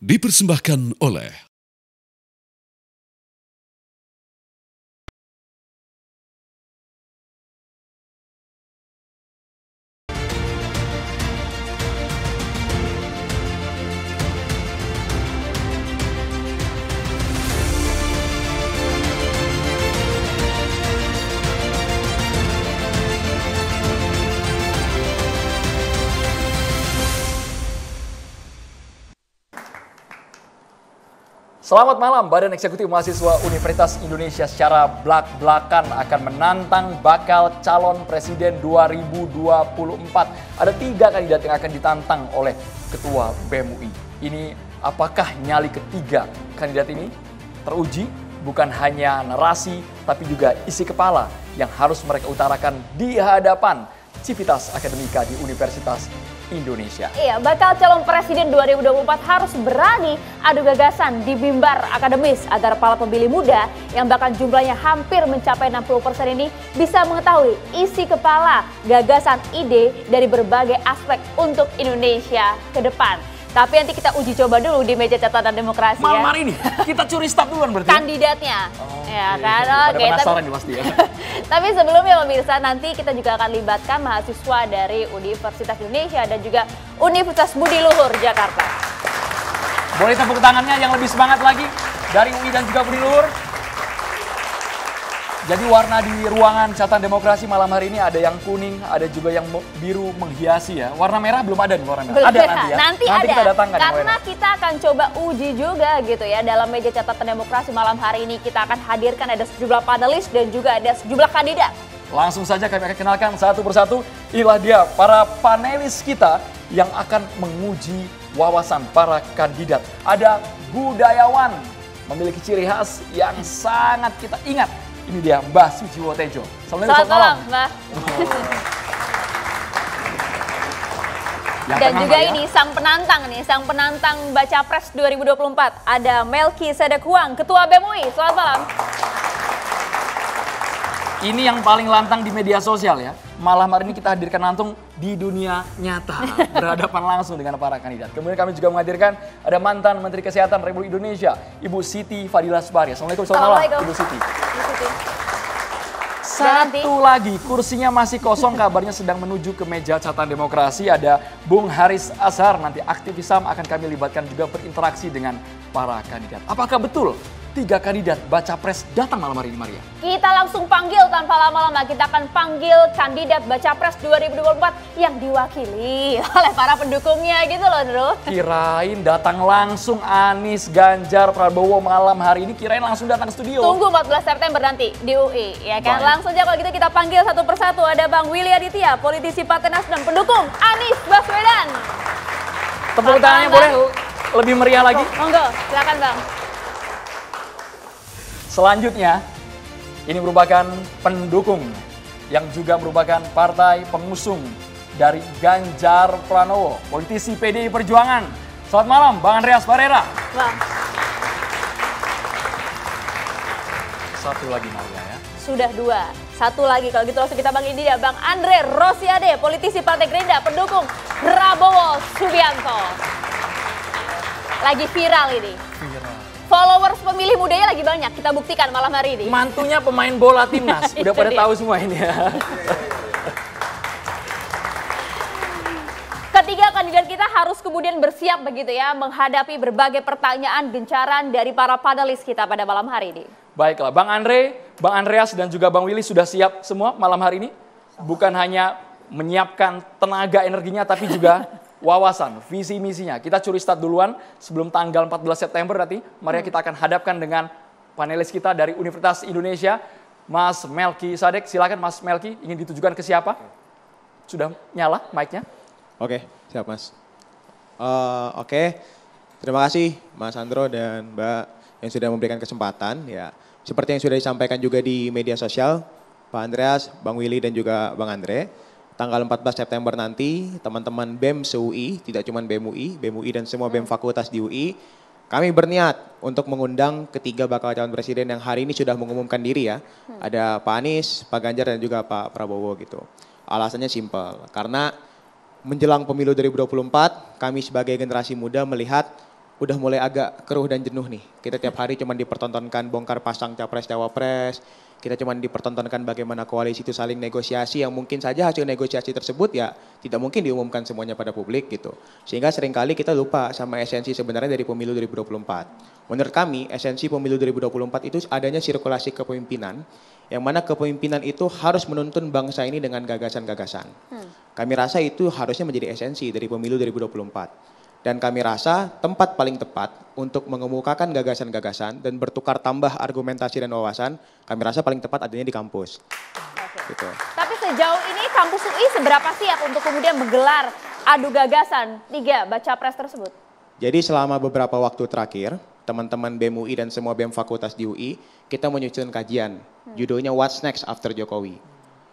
Dipersembahkan oleh Selamat malam, Badan Eksekutif Mahasiswa Universitas Indonesia secara blak-blakan akan menantang bakal calon presiden 2024. Ada 3 kandidat yang akan ditantang oleh Ketua BEM UI. Ini apakah nyali ketiga kandidat ini teruji? Bukan hanya narasi, tapi juga isi kepala yang harus mereka utarakan di hadapan Civitas Akademika di Universitas Indonesia. Iya, bakal calon presiden 2024 harus berani adu gagasan di mimbar akademis agar para pemilih muda yang bahkan jumlahnya hampir mencapai 60% ini bisa mengetahui isi kepala, gagasan, ide dari berbagai aspek untuk Indonesia ke depan. Tapi nanti kita uji coba dulu di meja catatan demokrasi ya. Malam hari ini kita curi start duluan berarti. Kandidatnya. Ya kan, oke. Penasaran nih pasti ya. Tapi sebelumnya pemirsa, nanti kita juga akan libatkan mahasiswa dari Universitas Indonesia dan juga Universitas Budi Luhur Jakarta. Boleh tepuk tangannya yang lebih semangat lagi dari UI dan juga Budi Luhur. Jadi warna di ruangan catatan demokrasi malam hari ini ada yang kuning, ada juga yang biru menghiasi ya. Warna merah belum ada nih, warna merah. Ada nanti ya. Nanti ada. Kita datangkan karena kita akan coba uji juga gitu ya. Dalam meja catatan demokrasi malam hari ini kita akan hadirkan ada sejumlah panelis dan juga ada sejumlah kandidat. Langsung saja kami akan kenalkan satu persatu. Inilah dia para panelis kita yang akan menguji wawasan para kandidat. Ada budayawan, memiliki ciri khas yang sangat kita ingat. Ini dia Mbah Sujiwo Tejo. Selamat malam, Mbah. Dan juga ya. Ini sang penantang Baca Pres 2024. Ada Melki Sedek Huang, Ketua BEM UI. Selamat malam. Ini yang paling lantang di media sosial ya. Malam hari ini kita hadirkan langsung di dunia nyata. Berhadapan langsung dengan para kandidat. Kemudian kami juga menghadirkan ada mantan Menteri Kesehatan Republik Indonesia, Ibu Siti Fadila Subari. Assalamualaikum, selamat malam Ibu Siti. Satu lagi, kursinya masih kosong, kabarnya sedang menuju ke meja catatan demokrasi. Ada Bung Haris Azhar, nanti aktivis HAM akan kami libatkan juga berinteraksi dengan para kandidat. Apakah betul 3 kandidat Baca Pres datang malam hari ini, Maria? Kita langsung panggil tanpa lama-lama. Kita akan panggil kandidat Baca Pres 2024 yang diwakili oleh para pendukungnya gitu loh, Bro. Kirain datang langsung Anies, Ganjar, Prabowo malam hari ini, kirain langsung datang ke studio. Tunggu 14 September nanti di UI, ya kan? Baik. Langsung aja kalau gitu kita panggil satu persatu. Ada Bang Willy Aditya, politisi Partai Nasdem, pendukung Anies Baswedan. Tepuk tangannya boleh lebih meriah lagi? Monggo, silakan Bang. Selanjutnya, ini merupakan pendukung yang juga merupakan partai pengusung dari Ganjar Pranowo, politisi PDI Perjuangan. Selamat malam, Bang Andreas Barera. Bang. Satu lagi Maria ya. Sudah 2. Satu lagi kalau gitu langsung kita panggil dia, Bang Andre Rosiade, politisi Partai Gerindra, pendukung Prabowo Subianto. Lagi viral ini. Viral. Followers pemilih mudanya lagi banyak, kita buktikan malam hari ini. Mantunya pemain bola timnas, udah pada tahu semua ini ya. Ketiga kandidat kita harus kemudian bersiap begitu ya, menghadapi berbagai pertanyaan gencaran dari para panelis kita pada malam hari ini. Baiklah, Bang Andre, Bang Andreas dan juga Bang Willy sudah siap semua malam hari ini? Bukan hanya menyiapkan tenaga energinya, tapi juga wawasan, visi misinya. Kita curi start duluan sebelum tanggal 14 September nanti. Mari kita akan hadapkan dengan panelis kita dari Universitas Indonesia, Mas Melki Sadek. Silakan Mas Melki, ingin ditujukan ke siapa? Sudah nyala mic-nya? Oke, siap Mas. Oke, terima kasih Mas Andro dan Mbak yang sudah memberikan kesempatan. Ya, seperti yang sudah disampaikan juga di media sosial, Pak Andreas, Bang Willy dan juga Bang Andre. Tanggal 14 September nanti, teman-teman BEM se-UI, tidak cuma BEM UI dan semua BEM fakultas di UI, kami berniat untuk mengundang ketiga bakal calon presiden yang hari ini sudah mengumumkan diri ya. Ada Pak Anies, Pak Ganjar dan juga Pak Prabowo gitu. Alasannya simpel, karena menjelang pemilu 2024, kami sebagai generasi muda melihat udah mulai agak keruh dan jenuh nih. Kita tiap hari cuma dipertontonkan bongkar pasang capres-cawapres, kita cuma dipertontonkan bagaimana koalisi itu saling negosiasi yang mungkin saja hasil negosiasi tersebut ya tidak mungkin diumumkan semuanya pada publik gitu. Sehingga seringkali kita lupa sama esensi sebenarnya dari pemilu 2024. Menurut kami esensi pemilu 2024 itu adanya sirkulasi kepemimpinan yang mana kepemimpinan itu harus menuntun bangsa ini dengan gagasan-gagasan. Kami rasa itu harusnya menjadi esensi dari pemilu 2024. Dan kami rasa tempat paling tepat untuk mengemukakan gagasan-gagasan dan bertukar tambah argumentasi dan wawasan, kami rasa paling tepat adanya di kampus. Gitu. Tapi sejauh ini kampus UI seberapa siap untuk kemudian menggelar adu gagasan 3 baca pres tersebut? Jadi selama beberapa waktu terakhir, teman-teman BEM UI dan semua BEM fakultas di UI, kita menyusun kajian, judulnya What's Next After Jokowi.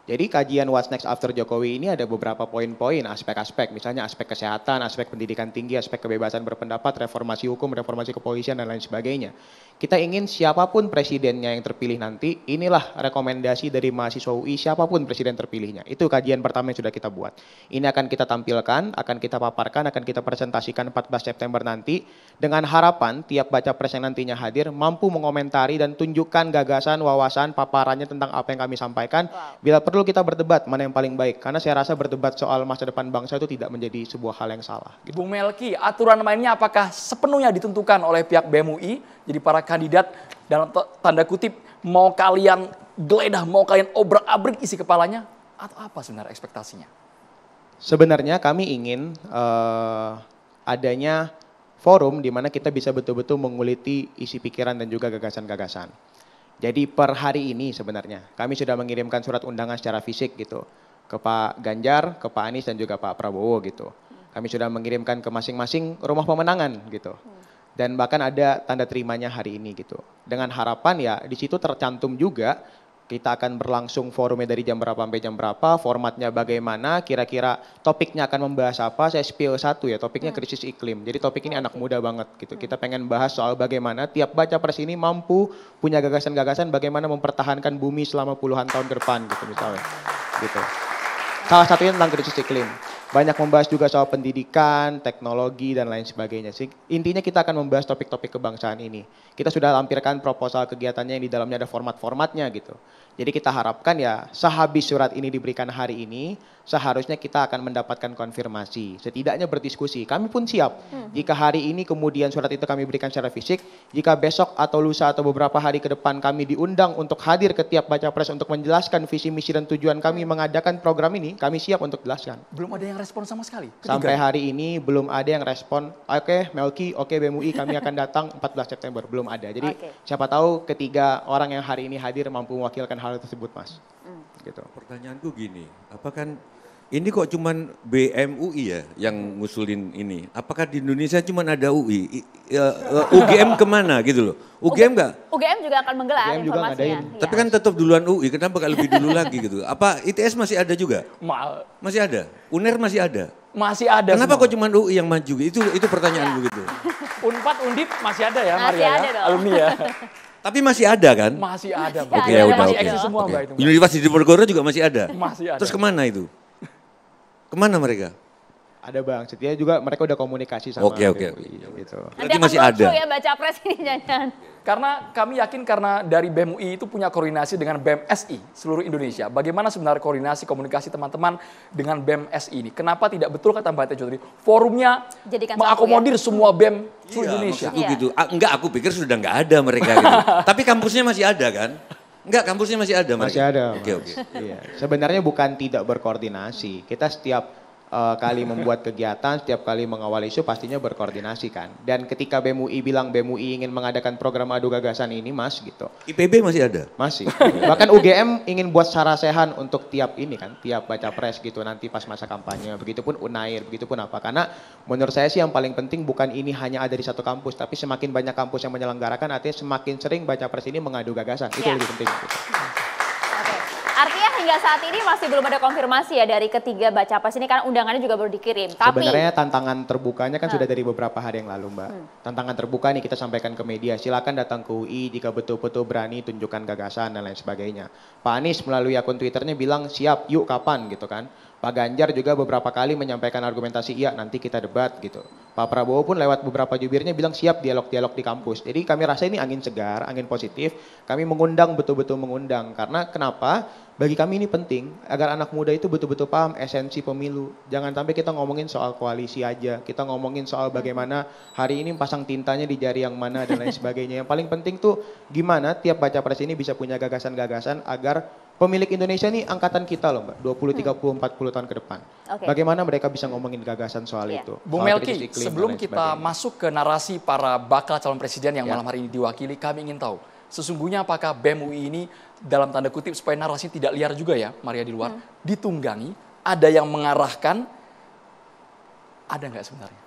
Jadi kajian What's Next After Jokowi ini ada beberapa poin-poin, aspek-aspek, misalnya aspek kesehatan, aspek pendidikan tinggi, aspek kebebasan berpendapat, reformasi hukum, reformasi kepolisian, dan lain sebagainya. Kita ingin siapapun presidennya yang terpilih nanti, inilah rekomendasi dari mahasiswa UI siapapun presiden terpilihnya. Itu kajian pertama yang sudah kita buat. Ini akan kita tampilkan, akan kita paparkan, akan kita presentasikan 14 September nanti, dengan harapan tiap baca pres yang nantinya hadir mampu mengomentari dan tunjukkan gagasan, wawasan, paparannya tentang apa yang kami sampaikan. Bila perlu kita berdebat mana yang paling baik, karena saya rasa berdebat soal masa depan bangsa itu tidak menjadi sebuah hal yang salah. Bung Melki, aturan mainnya apakah sepenuhnya ditentukan oleh pihak BEM UI? Jadi para kandidat dalam tanda kutip mau kalian geledah, mau kalian obrak-abrik isi kepalanya, atau apa sebenarnya ekspektasinya? Sebenarnya kami ingin adanya forum di mana kita bisa betul-betul menguliti isi pikiran dan juga gagasan-gagasan. Jadi per hari ini sebenarnya kami sudah mengirimkan surat undangan secara fisik gitu ke Pak Ganjar, ke Pak Anies dan juga Pak Prabowo gitu. Kami sudah mengirimkan ke masing-masing rumah pemenangan gitu. Dan bahkan ada tanda terimanya hari ini gitu. Dengan harapan ya di situ tercantum juga kita akan berlangsung forumnya dari jam berapa sampai jam berapa, formatnya bagaimana, kira-kira topiknya akan membahas apa. Saya spill satu ya, topiknya krisis iklim. Jadi topik ini anak muda banget gitu. Kita pengen bahas soal bagaimana tiap baca pres ini mampu punya gagasan-gagasan bagaimana mempertahankan bumi selama puluhan tahun ke depan gitu misalnya. Gitu. Salah satunya tentang krisis iklim. Banyak membahas juga soal pendidikan, teknologi, dan lain sebagainya. Intinya kita akan membahas topik-topik kebangsaan ini. Kita sudah lampirkan proposal kegiatannya yang di dalamnya ada format-formatnya gitu. Jadi kita harapkan ya sehabis surat ini diberikan hari ini, seharusnya kita akan mendapatkan konfirmasi. Setidaknya berdiskusi. Kami pun siap. Jika hari ini kemudian surat itu kami berikan secara fisik, jika besok atau lusa atau beberapa hari ke depan kami diundang untuk hadir ke tiap baca pres untuk menjelaskan visi, misi, dan tujuan kami mengadakan program ini, kami siap untuk jelaskan. Belum ada yang respon sama sekali? Sampai hari ini belum ada yang respon, oke Melki, oke BEM UI kami akan datang 14 September. Belum ada. Jadi siapa tahu ketiga orang yang hari ini hadir mampu mewakilkan hal tersebut Mas. Gitu. Pertanyaanku gini, apa kan ini kok cuman BEM UI ya yang ngusulin ini? Apakah di Indonesia cuman ada UI? UGM kemana gitu loh? UGM enggak? UGM juga akan menggelar UGM juga informasinya. ngadain. Tapi kan tetap duluan UI, kenapa gak lebih dulu lagi gitu? Apa ITS masih ada juga? Masih ada? UNER masih ada? Masih ada. Kenapa semua. kok cuman UI yang maju? Itu pertanyaan begitu. Unpad, Undip masih ada ya Masih Maria ada ya? dong. Alumni ya? Tapi masih ada kan? Masih ada. Masih Oke, ada, ya udah Masih oke. eksis semua Oke. Mbak itu. Mbak. Universitas Diponegoro juga masih ada? Masih ada. Terus kemana itu? Kemana mereka? Ada Bang, setia juga mereka udah komunikasi sama Oke. BEM UI, gitu. Nanti Berarti akan masih muncul ada. ya baca pres ini jangan. Karena kami yakin karena dari BEM UI itu punya koordinasi dengan BEM SI seluruh Indonesia. Bagaimana sebenarnya koordinasi komunikasi teman-teman dengan BEM SI ini? Kenapa tidak betul kata Mbak Tejo tadi? Forumnya Jadikan mengakomodir satu, semua BEM seluruh Iya, Indonesia. maksudku Iya. gitu. Enggak, aku pikir sudah enggak ada mereka gitu. Tapi kampusnya masih ada kan? Enggak, kampusnya masih ada mereka. Masih ada. Oke, Mas. oke. Iya. Sebenarnya bukan tidak berkoordinasi. Kita setiap kali membuat kegiatan, setiap kali mengawal isu pastinya berkoordinasi kan. Dan ketika BEM UI bilang BEM UI ingin mengadakan program adu gagasan ini Mas gitu. IPB masih ada? Masih. Bahkan UGM ingin buat sarasehan untuk tiap ini kan, tiap baca pres gitu nanti pas masa kampanye. Begitupun UNAIR, begitupun apa. Karena menurut saya sih yang paling penting bukan ini hanya ada di satu kampus, tapi semakin banyak kampus yang menyelenggarakan artinya semakin sering baca pres ini mengadu gagasan. Itu Ya. lebih penting. Gitu. Oke. Artinya hingga saat ini masih belum ada konfirmasi ya dari ketiga baca pres ini karena undangannya juga baru dikirim. Tapi Sebenarnya tantangan terbukanya kan sudah dari beberapa hari yang lalu Mbak. Tantangan terbuka nih kita sampaikan ke media. Silakan datang ke UI jika betul-betul berani tunjukkan gagasan dan lain sebagainya. Pak Anies melalui akun Twitternya bilang siap yuk kapan gitu kan. Pak Ganjar juga beberapa kali menyampaikan argumentasi, iya nanti kita debat gitu. Pak Prabowo pun lewat beberapa jubirnya bilang siap dialog-dialog di kampus. Jadi kami rasa ini angin segar, angin positif. Kami mengundang, betul-betul mengundang. Karena kenapa? Bagi kami ini penting agar anak muda itu betul-betul paham esensi pemilu. Jangan sampai kita ngomongin soal koalisi aja. Kita ngomongin soal bagaimana hari ini pasang tintanya di jari yang mana dan lain sebagainya. Yang paling penting tuh gimana tiap baca pres ini bisa punya gagasan-gagasan agar pemilik Indonesia nih angkatan kita loh Mbak, 20, 30, 40 tahun ke depan. Bagaimana mereka bisa ngomongin gagasan soal itu. Bung Melki, sebelum kita masuk ke narasi para bakal calon presiden yang malam hari ini diwakili, kami ingin tahu, sesungguhnya apakah BEM UI ini dalam tanda kutip supaya narasi tidak liar juga ya, Maria di luar, ditunggangi, ada yang mengarahkan, ada nggak sebenarnya?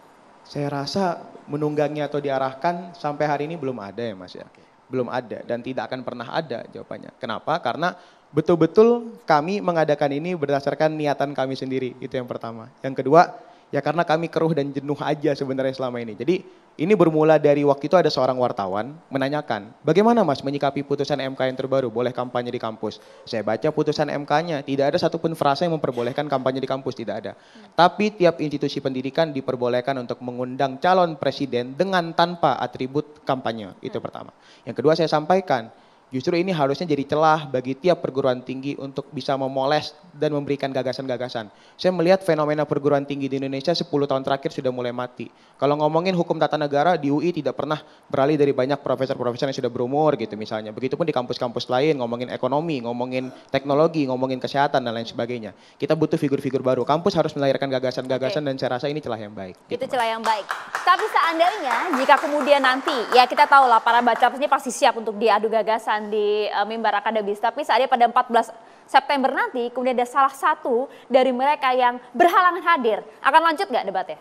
Saya rasa menunggangi atau diarahkan sampai hari ini belum ada ya Mas ya. Belum ada dan tidak akan pernah ada jawabannya. Kenapa? Karena betul-betul kami mengadakan ini berdasarkan niatan kami sendiri, itu yang pertama. Yang kedua, ya karena kami keruh dan jenuh aja sebenarnya selama ini. Jadi ini bermula dari waktu itu ada seorang wartawan menanyakan, bagaimana Mas menyikapi putusan MK yang terbaru, boleh kampanye di kampus? Saya baca putusan MK-nya, tidak ada satupun frasa yang memperbolehkan kampanye di kampus, tidak ada. Tapi tiap institusi pendidikan diperbolehkan untuk mengundang calon presiden dengan tanpa atribut kampanye, itu pertama. Yang kedua saya sampaikan, justru ini harusnya jadi celah bagi tiap perguruan tinggi untuk bisa memoles dan memberikan gagasan-gagasan. Saya melihat fenomena perguruan tinggi di Indonesia 10 tahun terakhir sudah mulai mati. Kalau ngomongin hukum tata negara di UI tidak pernah beralih dari banyak profesor-profesor yang sudah berumur gitu misalnya. Begitupun di kampus-kampus lain ngomongin ekonomi, ngomongin teknologi, ngomongin kesehatan dan lain sebagainya. Kita butuh figur-figur baru. Kampus harus melahirkan gagasan-gagasan dan saya rasa ini celah yang baik. Itu celah yang baik. Tapi seandainya jika kemudian nanti, ya kita tahu lah para baca pres ini pasti siap untuk diadu gagasan di mimbar akademis. Tapi saatnya pada 14 September nanti kemudian ada salah satu dari mereka yang berhalangan hadir. Akan lanjut nggak debatnya?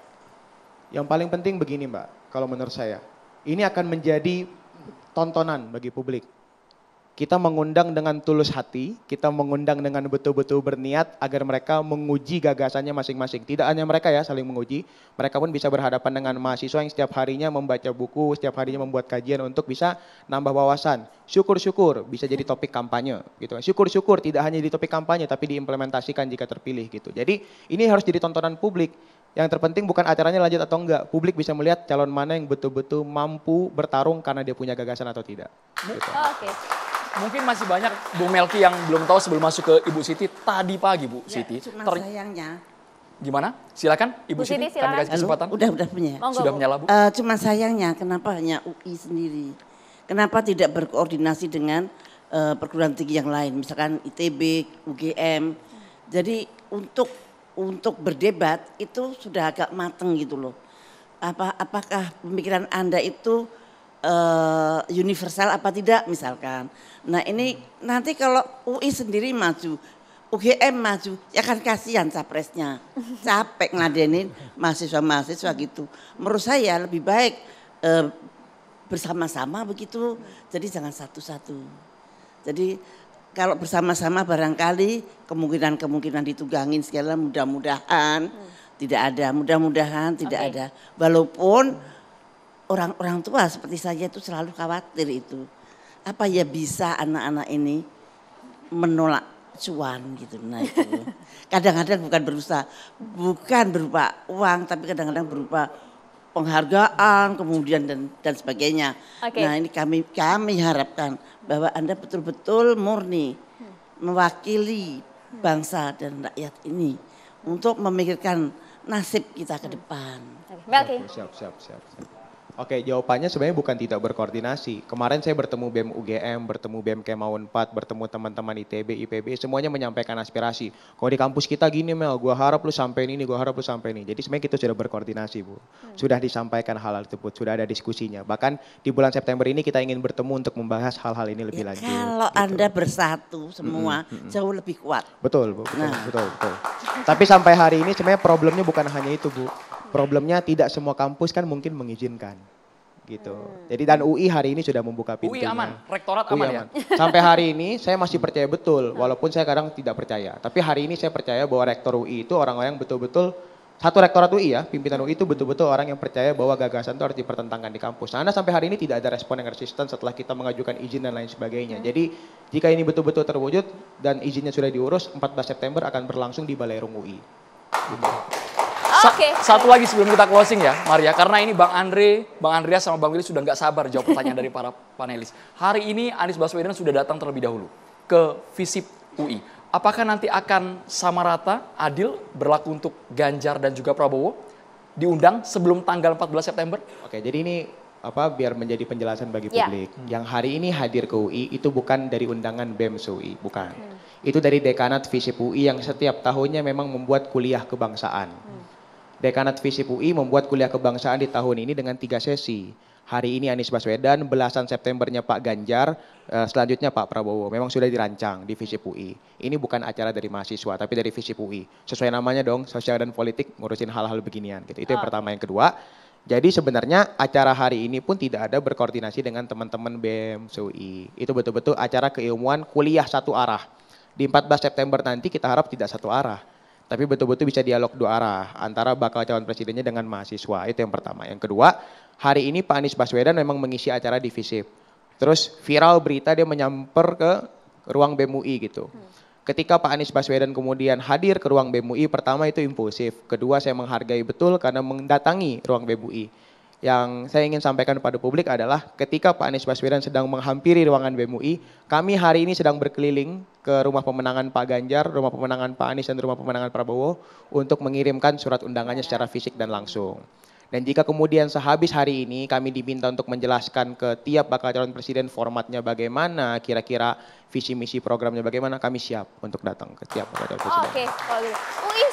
Yang paling penting begini Mbak, kalau menurut saya. Ini akan menjadi tontonan bagi publik. Kita mengundang dengan tulus hati, kita mengundang dengan betul-betul berniat agar mereka menguji gagasannya masing-masing. Tidak hanya mereka ya saling menguji, mereka pun bisa berhadapan dengan mahasiswa yang setiap harinya membaca buku, setiap harinya membuat kajian untuk bisa nambah wawasan. Syukur-syukur bisa jadi topik kampanye gitu. Syukur-syukur tidak hanya di topik kampanye tapi diimplementasikan jika terpilih gitu. Jadi ini harus jadi tontonan publik. Yang terpenting bukan acaranya lanjut atau enggak, publik bisa melihat calon mana yang betul-betul mampu bertarung karena dia punya gagasan atau tidak. Gitu. Mungkin masih banyak Bung Melki yang belum tahu sebelum masuk ke Ibu Siti tadi pagi Bu Siti. Cuma sayangnya. Gimana? Silakan Ibu Siti, kami kasih kesempatan. Udah punya. Sudah menyala Bu. Cuma sayangnya kenapa hanya UI sendiri? Kenapa tidak berkoordinasi dengan perguruan tinggi yang lain, misalkan ITB, UGM. Jadi untuk berdebat itu sudah agak mateng gitu loh. Apakah pemikiran Anda itu universal apa tidak misalkan. Nah ini nanti kalau UI sendiri maju, UGM maju, ya kan kasihan capresnya. Capek ngadenin mahasiswa-mahasiswa gitu. Menurut saya lebih baik bersama-sama begitu, jadi jangan satu-satu. Jadi kalau bersama-sama barangkali kemungkinan ditunggangin segala mudah-mudahan tidak ada, mudah-mudahan tidak ada. Walaupun orang-orang tua seperti saya itu selalu khawatir itu. Apa ya bisa anak-anak ini menolak cuan gitu. Nah itu. Kadang-kadang bukan berupa uang tapi kadang-kadang berupa penghargaan kemudian dan sebagainya. Nah ini kami harapkan bahwa Anda betul-betul murni mewakili bangsa dan rakyat ini untuk memikirkan nasib kita ke depan. Melki. Siap. Oke, jawabannya sebenarnya bukan tidak berkoordinasi. Kemarin saya bertemu BEM UGM, bertemu BEM Kemaun 4, bertemu teman-teman ITB, IPB, semuanya menyampaikan aspirasi. Kalau di kampus kita gini Mel, gua harap lu sampai ini, gua harap lu sampai ini. Jadi sebenarnya kita sudah berkoordinasi Bu. Sudah disampaikan hal tersebut, sudah ada diskusinya. Bahkan di bulan September ini kita ingin bertemu untuk membahas hal-hal ini lebih lanjut. Kalau gitu. Anda bersatu semua jauh lebih kuat. Betul Bu, betul. Tapi sampai hari ini sebenarnya problemnya bukan hanya itu Bu. Problemnya tidak semua kampus kan mungkin mengizinkan gitu. Jadi dan UI hari ini sudah membuka pintunya. UI aman, rektorat UI aman. Ya. Sampai hari ini saya masih percaya betul, walaupun saya kadang tidak percaya. Tapi hari ini saya percaya bahwa rektor UI itu orang-orang yang betul-betul satu rektorat UI ya, pimpinan UI itu betul-betul orang yang percaya bahwa gagasan itu harus dipertentangkan di kampus. Nah, sampai hari ini tidak ada respon yang resisten setelah kita mengajukan izin dan lain sebagainya. Jadi jika ini betul-betul terwujud dan izinnya sudah diurus, 14 September akan berlangsung di Balai Rung UI. Oke. Satu lagi sebelum kita closing ya, Maria, karena ini Bang Andreas sama Bang Willy sudah nggak sabar jawab pertanyaan dari para panelis. Hari ini Anies Baswedan sudah datang terlebih dahulu ke FISIP UI. Apakah nanti akan sama rata, adil, berlaku untuk Ganjar dan juga Prabowo? Diundang sebelum tanggal 14 September? Oke, jadi ini biar menjadi penjelasan bagi publik. Yang hari ini hadir ke UI itu bukan dari undangan BEMS UI, bukan. Itu dari Dekanat FISIP UI yang setiap tahunnya memang membuat kuliah kebangsaan. Dekanat FISIP UI membuat kuliah kebangsaan di tahun ini dengan 3 sesi. Hari ini Anies Baswedan, belasan Septembernya Pak Ganjar, selanjutnya Pak Prabowo. Memang sudah dirancang di FISIP UI. Ini bukan acara dari mahasiswa, tapi dari FISIP UI. Sesuai namanya dong, sosial dan politik ngurusin hal-hal beginian. Gitu. Itu yang pertama. Yang kedua, jadi sebenarnya acara hari ini pun tidak ada berkoordinasi dengan teman-teman BEM UI. Itu betul-betul acara keilmuan kuliah satu arah. Di 14 September nanti kita harap tidak satu arah. Tapi betul-betul bisa dialog dua arah antara bakal calon presidennya dengan mahasiswa. Itu yang pertama. Yang kedua, hari ini Pak Anies Baswedan memang mengisi acara di FISIP. Terus viral berita dia menyamper ke ruang BEM UI gitu. Ketika Pak Anies Baswedan kemudian hadir ke ruang BEM UI, pertama itu impulsif. Kedua, saya menghargai betul karena mendatangi ruang BEM UI. Yang saya ingin sampaikan kepada publik adalah ketika Pak Anies Baswedan sedang menghampiri ruangan BEM UI, kami hari ini sedang berkeliling ke rumah pemenangan Pak Ganjar, rumah pemenangan Pak Anies dan rumah pemenangan Prabowo untuk mengirimkan surat undangannya secara fisik dan langsung. Dan jika kemudian sehabis hari ini kami diminta untuk menjelaskan ke tiap bakal calon presiden formatnya bagaimana, kira-kira visi misi programnya bagaimana, kami siap untuk datang ke tiap bakal calon presiden. Oke, kalau gitu. UI,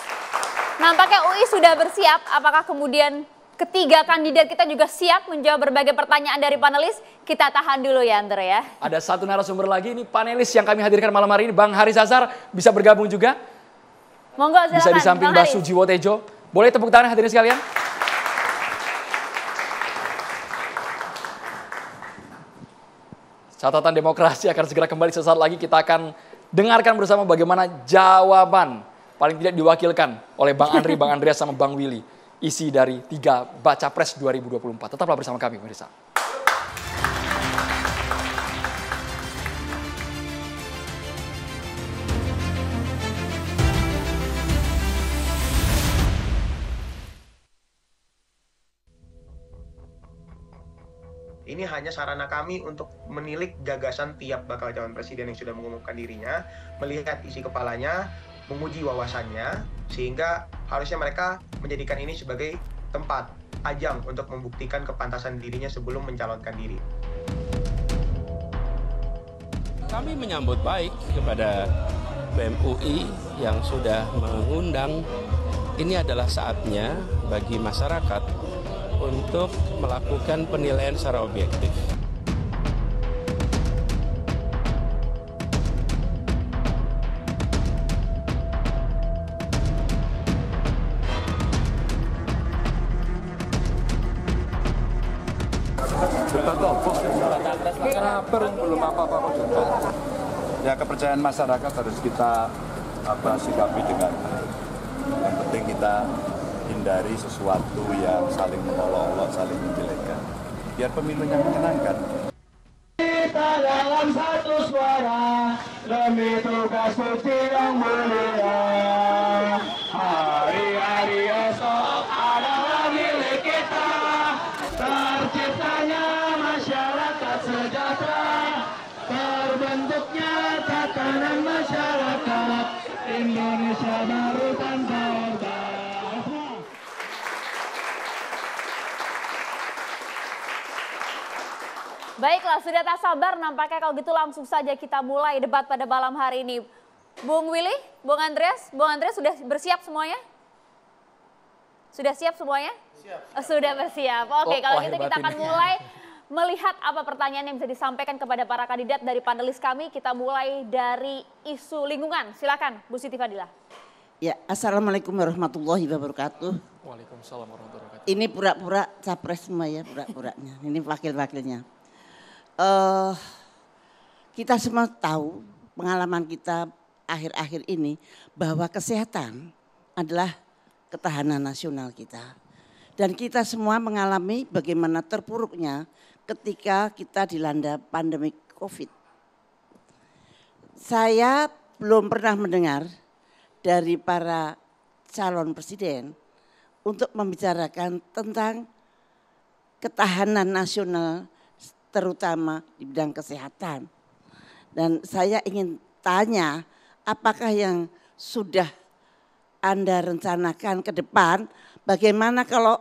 nampaknya UI sudah bersiap. Apakah kemudian ketiga kandidat kita juga siap menjawab berbagai pertanyaan dari panelis? Kita tahan dulu ya Andre ya. Ada satu narasumber lagi, ini panelis yang kami hadirkan malam hari ini, Bang Haris Azhar, bisa bergabung juga? Monggo silakan. Bisa di samping Mbak Sujiwo Tejo. Boleh tepuk tangan hadirin sekalian? Catatan Demokrasi akan segera kembali sesaat lagi. Kita akan dengarkan bersama bagaimana jawaban paling tidak diwakilkan oleh Bang Andri, Bang Andreas sama Bang Willy. Isi dari 3 Baca Pres 2024. Tetaplah bersama kami pemirsa. Ini hanya sarana kami untuk menilik gagasan tiap bakal calon presiden yang sudah mengumumkan dirinya, melihat isi kepalanya, menguji wawasannya, sehingga harusnya mereka menjadikan ini sebagai tempat, ajang untuk membuktikan kepantasan dirinya sebelum mencalonkan diri. Kami menyambut baik kepada BEM UI yang sudah mengundang. Ini adalah saatnya bagi masyarakat untuk melakukan penilaian secara objektif. Ya, kepercayaan masyarakat harus kita sikapi dengan yang penting kita hindari sesuatu yang saling mengolok-olok, saling menjelekkan. Biar pemilunya menyenangkan. Kita dalam satu suara demi tugas suci yang mulia. Hari-hari esok adalah milik kita. Terciptanya masyarakat sejahtera, terbentuknya tatanan masyarakat Indonesia baru tanpa orba. Baiklah, sudah tak sabar nampaknya kalau gitu langsung saja kita mulai debat pada malam hari ini. Bung Willy, Bung Andreas sudah bersiap semuanya? Sudah siap semuanya? Siap. Oh, sudah bersiap. Oke, kalau gitu kita akan mulai melihat apa pertanyaan yang bisa disampaikan kepada para kandidat dari panelis kami. Kita mulai dari isu lingkungan. Silakan, Bu Siti Fadila. Ya, Assalamualaikum warahmatullahi wabarakatuh. Waalaikumsalam warahmatullahi wabarakatuh. Ini pura-pura capres semua ya, pura-puranya. Ini wakil-wakilnya. Kita semua tahu pengalaman kita akhir-akhir ini bahwa kesehatan adalah ketahanan nasional kita. Dan kita semua mengalami bagaimana terpuruknya ketika kita dilanda pandemi COVID. Saya belum pernah mendengar dari para calon presiden untuk membicarakan tentang ketahanan nasional terutama di bidang kesehatan. Dan saya ingin tanya, apakah yang sudah Anda rencanakan ke depan, bagaimana kalau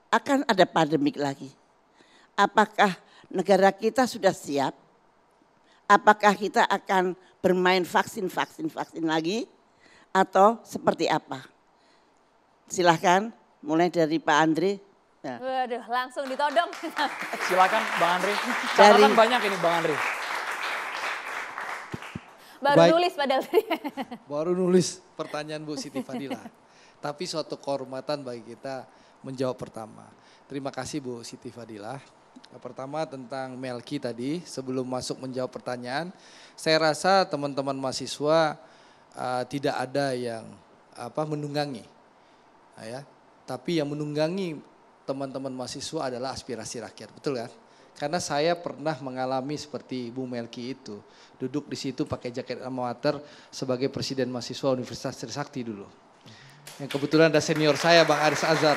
akan ada pandemik lagi? Apakah negara kita sudah siap? Apakah kita akan bermain vaksin lagi? Atau seperti apa? Silahkan mulai dari Pak Andre. Ya. Waduh, langsung ditodong. Silakan Bang Andre. Catatan banyak ini Bang Andre. Baru nulis padahal. Baru nulis pertanyaan Bu Siti Fadila. Tapi suatu kehormatan bagi kita menjawab pertama. Terima kasih Bu Siti Fadila. Pertama tentang Melki tadi, sebelum masuk menjawab pertanyaan, saya rasa teman-teman mahasiswa tidak ada yang menunggangi. Ya. Tapi yang menunggangi teman-teman mahasiswa adalah aspirasi rakyat, betul kan? Karena saya pernah mengalami seperti Bu Melki itu, duduk di situ pakai jaket alma mater sebagai presiden mahasiswa Universitas Trisakti dulu. Yang kebetulan ada senior saya Bang Aris Azhar.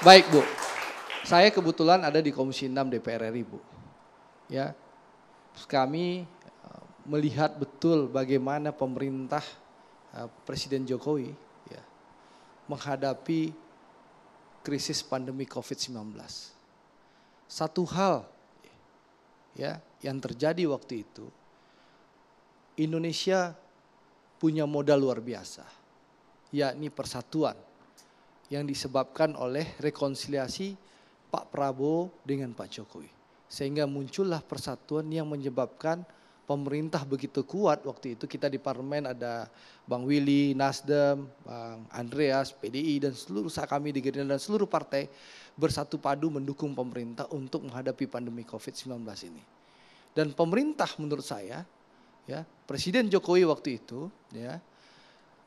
Baik Bu, saya kebetulan ada di Komisi 6 DPR RI Bu. Ya, kami melihat betul bagaimana pemerintah Presiden Jokowi ya, menghadapi krisis pandemi COVID-19. Satu hal ya yang terjadi waktu itu, Indonesia punya modal luar biasa, yakni persatuan yang disebabkan oleh rekonsiliasi Pak Prabowo dengan Pak Jokowi. Sehingga muncullah persatuan yang menyebabkan pemerintah begitu kuat waktu itu. Kita di parlemen ada Bang Willy, Nasdem, Bang Andreas, PDI dan seluruh kami di Gerindra dan seluruh partai bersatu padu mendukung pemerintah untuk menghadapi pandemi COVID-19 ini. Dan pemerintah menurut saya, ya Presiden Jokowi waktu itu ya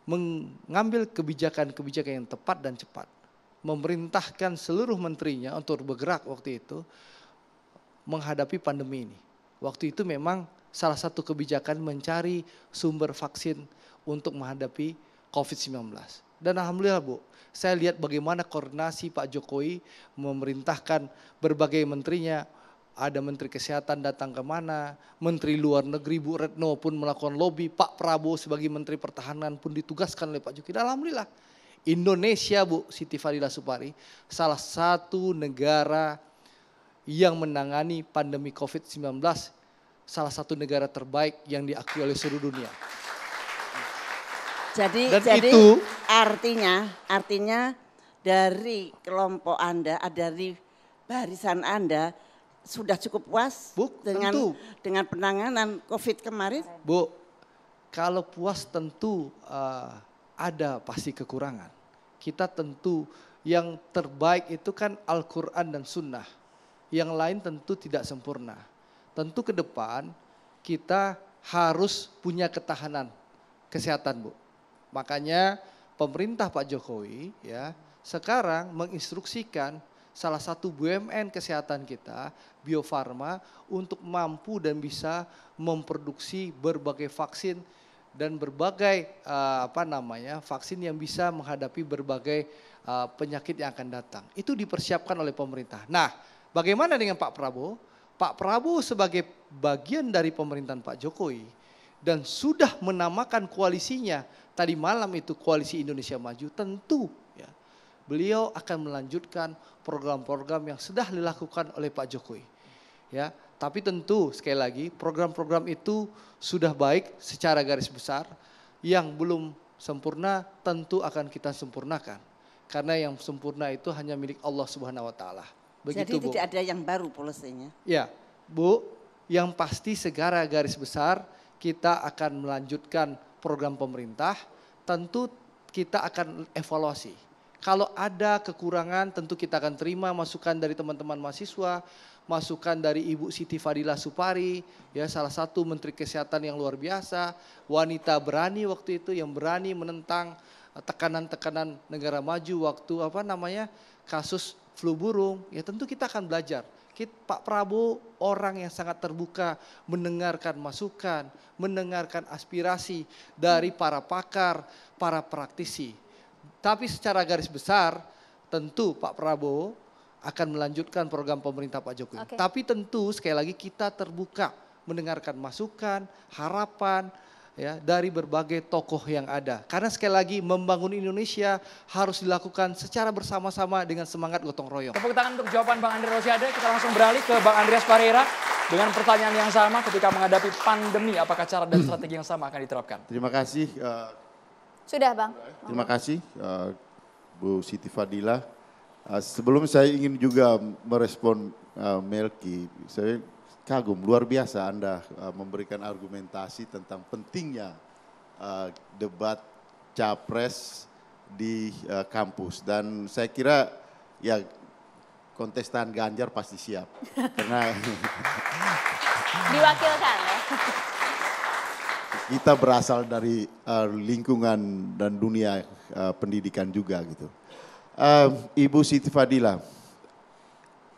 mengambil kebijakan-kebijakan yang tepat dan cepat. Memerintahkan seluruh menterinya untuk bergerak waktu itu menghadapi pandemi ini. Waktu itu memang salah satu kebijakan mencari sumber vaksin untuk menghadapi COVID-19. Dan alhamdulillah Bu, saya lihat bagaimana koordinasi Pak Jokowi memerintahkan berbagai menterinya. Ada Menteri Kesehatan datang ke mana, Menteri Luar Negeri Bu Retno pun melakukan lobby, Pak Prabowo sebagai Menteri Pertahanan pun ditugaskan oleh Pak Jokowi. Dan alhamdulillah Indonesia Bu Siti Fadila Supari salah satu negara yang menangani pandemi COVID-19, salah satu negara terbaik yang diakui oleh seluruh dunia. Jadi itu artinya dari kelompok Anda, dari barisan Anda sudah cukup puas dengan penanganan COVID kemarin? Bu, kalau puas tentu ada pasti kekurangan. Kita tentu yang terbaik itu kan Al-Quran dan Sunnah. Yang lain tentu tidak sempurna. Tentu ke depan kita harus punya ketahanan kesehatan Bu. Makanya pemerintah Pak Jokowi ya sekarang menginstruksikan salah satu BUMN kesehatan kita, Bio Farma, untuk mampu dan bisa memproduksi berbagai vaksin dan berbagai vaksin yang bisa menghadapi berbagai penyakit yang akan datang. Itu dipersiapkan oleh pemerintah. Nah, bagaimana dengan Pak Prabowo? Pak Prabowo sebagai bagian dari pemerintahan Pak Jokowi dan sudah menamakan koalisinya tadi malam itu Koalisi Indonesia Maju, tentu ya beliau akan melanjutkan program-program yang sudah dilakukan oleh Pak Jokowi. Ya, tapi tentu sekali lagi program-program itu sudah baik secara garis besar. Yang belum sempurna tentu akan kita sempurnakan. Karena yang sempurna itu hanya milik Allah Subhanahu wa taala. Begitu, jadi Bu. tidak ada yang baru polisinya. Ya, Bu, yang pasti secara garis besar kita akan melanjutkan program pemerintah, tentu kita akan evaluasi. Kalau ada kekurangan tentu kita akan terima masukan dari teman-teman mahasiswa, masukan dari Ibu Siti Fadila Supari, ya salah satu Menteri Kesehatan yang luar biasa, wanita berani waktu itu yang berani menentang tekanan-tekanan negara maju waktu kasus flu burung, ya tentu kita akan belajar. Pak Prabowo orang yang sangat terbuka mendengarkan masukan, mendengarkan aspirasi dari para pakar, para praktisi. Tapi secara garis besar tentu Pak Prabowo akan melanjutkan program pemerintah Pak Jokowi. Tapi tentu sekali lagi kita terbuka mendengarkan masukan, harapan, ya, dari berbagai tokoh yang ada. Karena sekali lagi membangun Indonesia harus dilakukan secara bersama-sama dengan semangat gotong royong. Tepuk tangan untuk jawaban Bang Andre Rosiade. Kita langsung beralih ke Bang Andreas Pareira dengan pertanyaan yang sama ketika menghadapi pandemi. Apakah cara dan strategi yang sama akan diterapkan? Terima kasih. Sudah Bang. Terima kasih Bu Siti Fadila. Sebelum saya ingin juga merespon Melki, saya kagum, luar biasa Anda memberikan argumentasi tentang pentingnya debat capres di kampus. Dan saya kira ya kontestan Ganjar pasti siap. Karena Diwakilkan ya. kita berasal dari lingkungan dan dunia pendidikan juga gitu. Ibu Siti Fadila,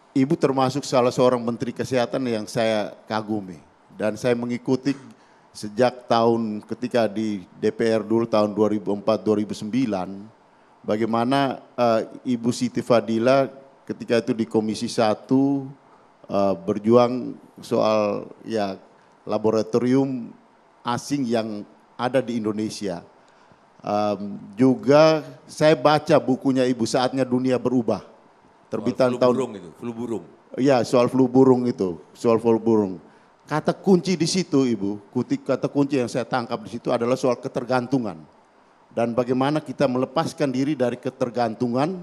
Ibu termasuk salah seorang Menteri Kesehatan yang saya kagumi. Dan saya mengikuti sejak tahun ketika di DPR dulu tahun 2004-2009. Bagaimana Ibu Siti Fadila ketika itu di Komisi 1 berjuang soal ya laboratorium asing yang ada di Indonesia. Juga saya baca bukunya Ibu Saatnya Dunia Berubah. Terbitan flu burung itu, flu burung. Ya, soal flu burung itu, soal flu burung. Kata kunci di situ Ibu, kata kunci yang saya tangkap di situ adalah soal ketergantungan. Dan bagaimana kita melepaskan diri dari ketergantungan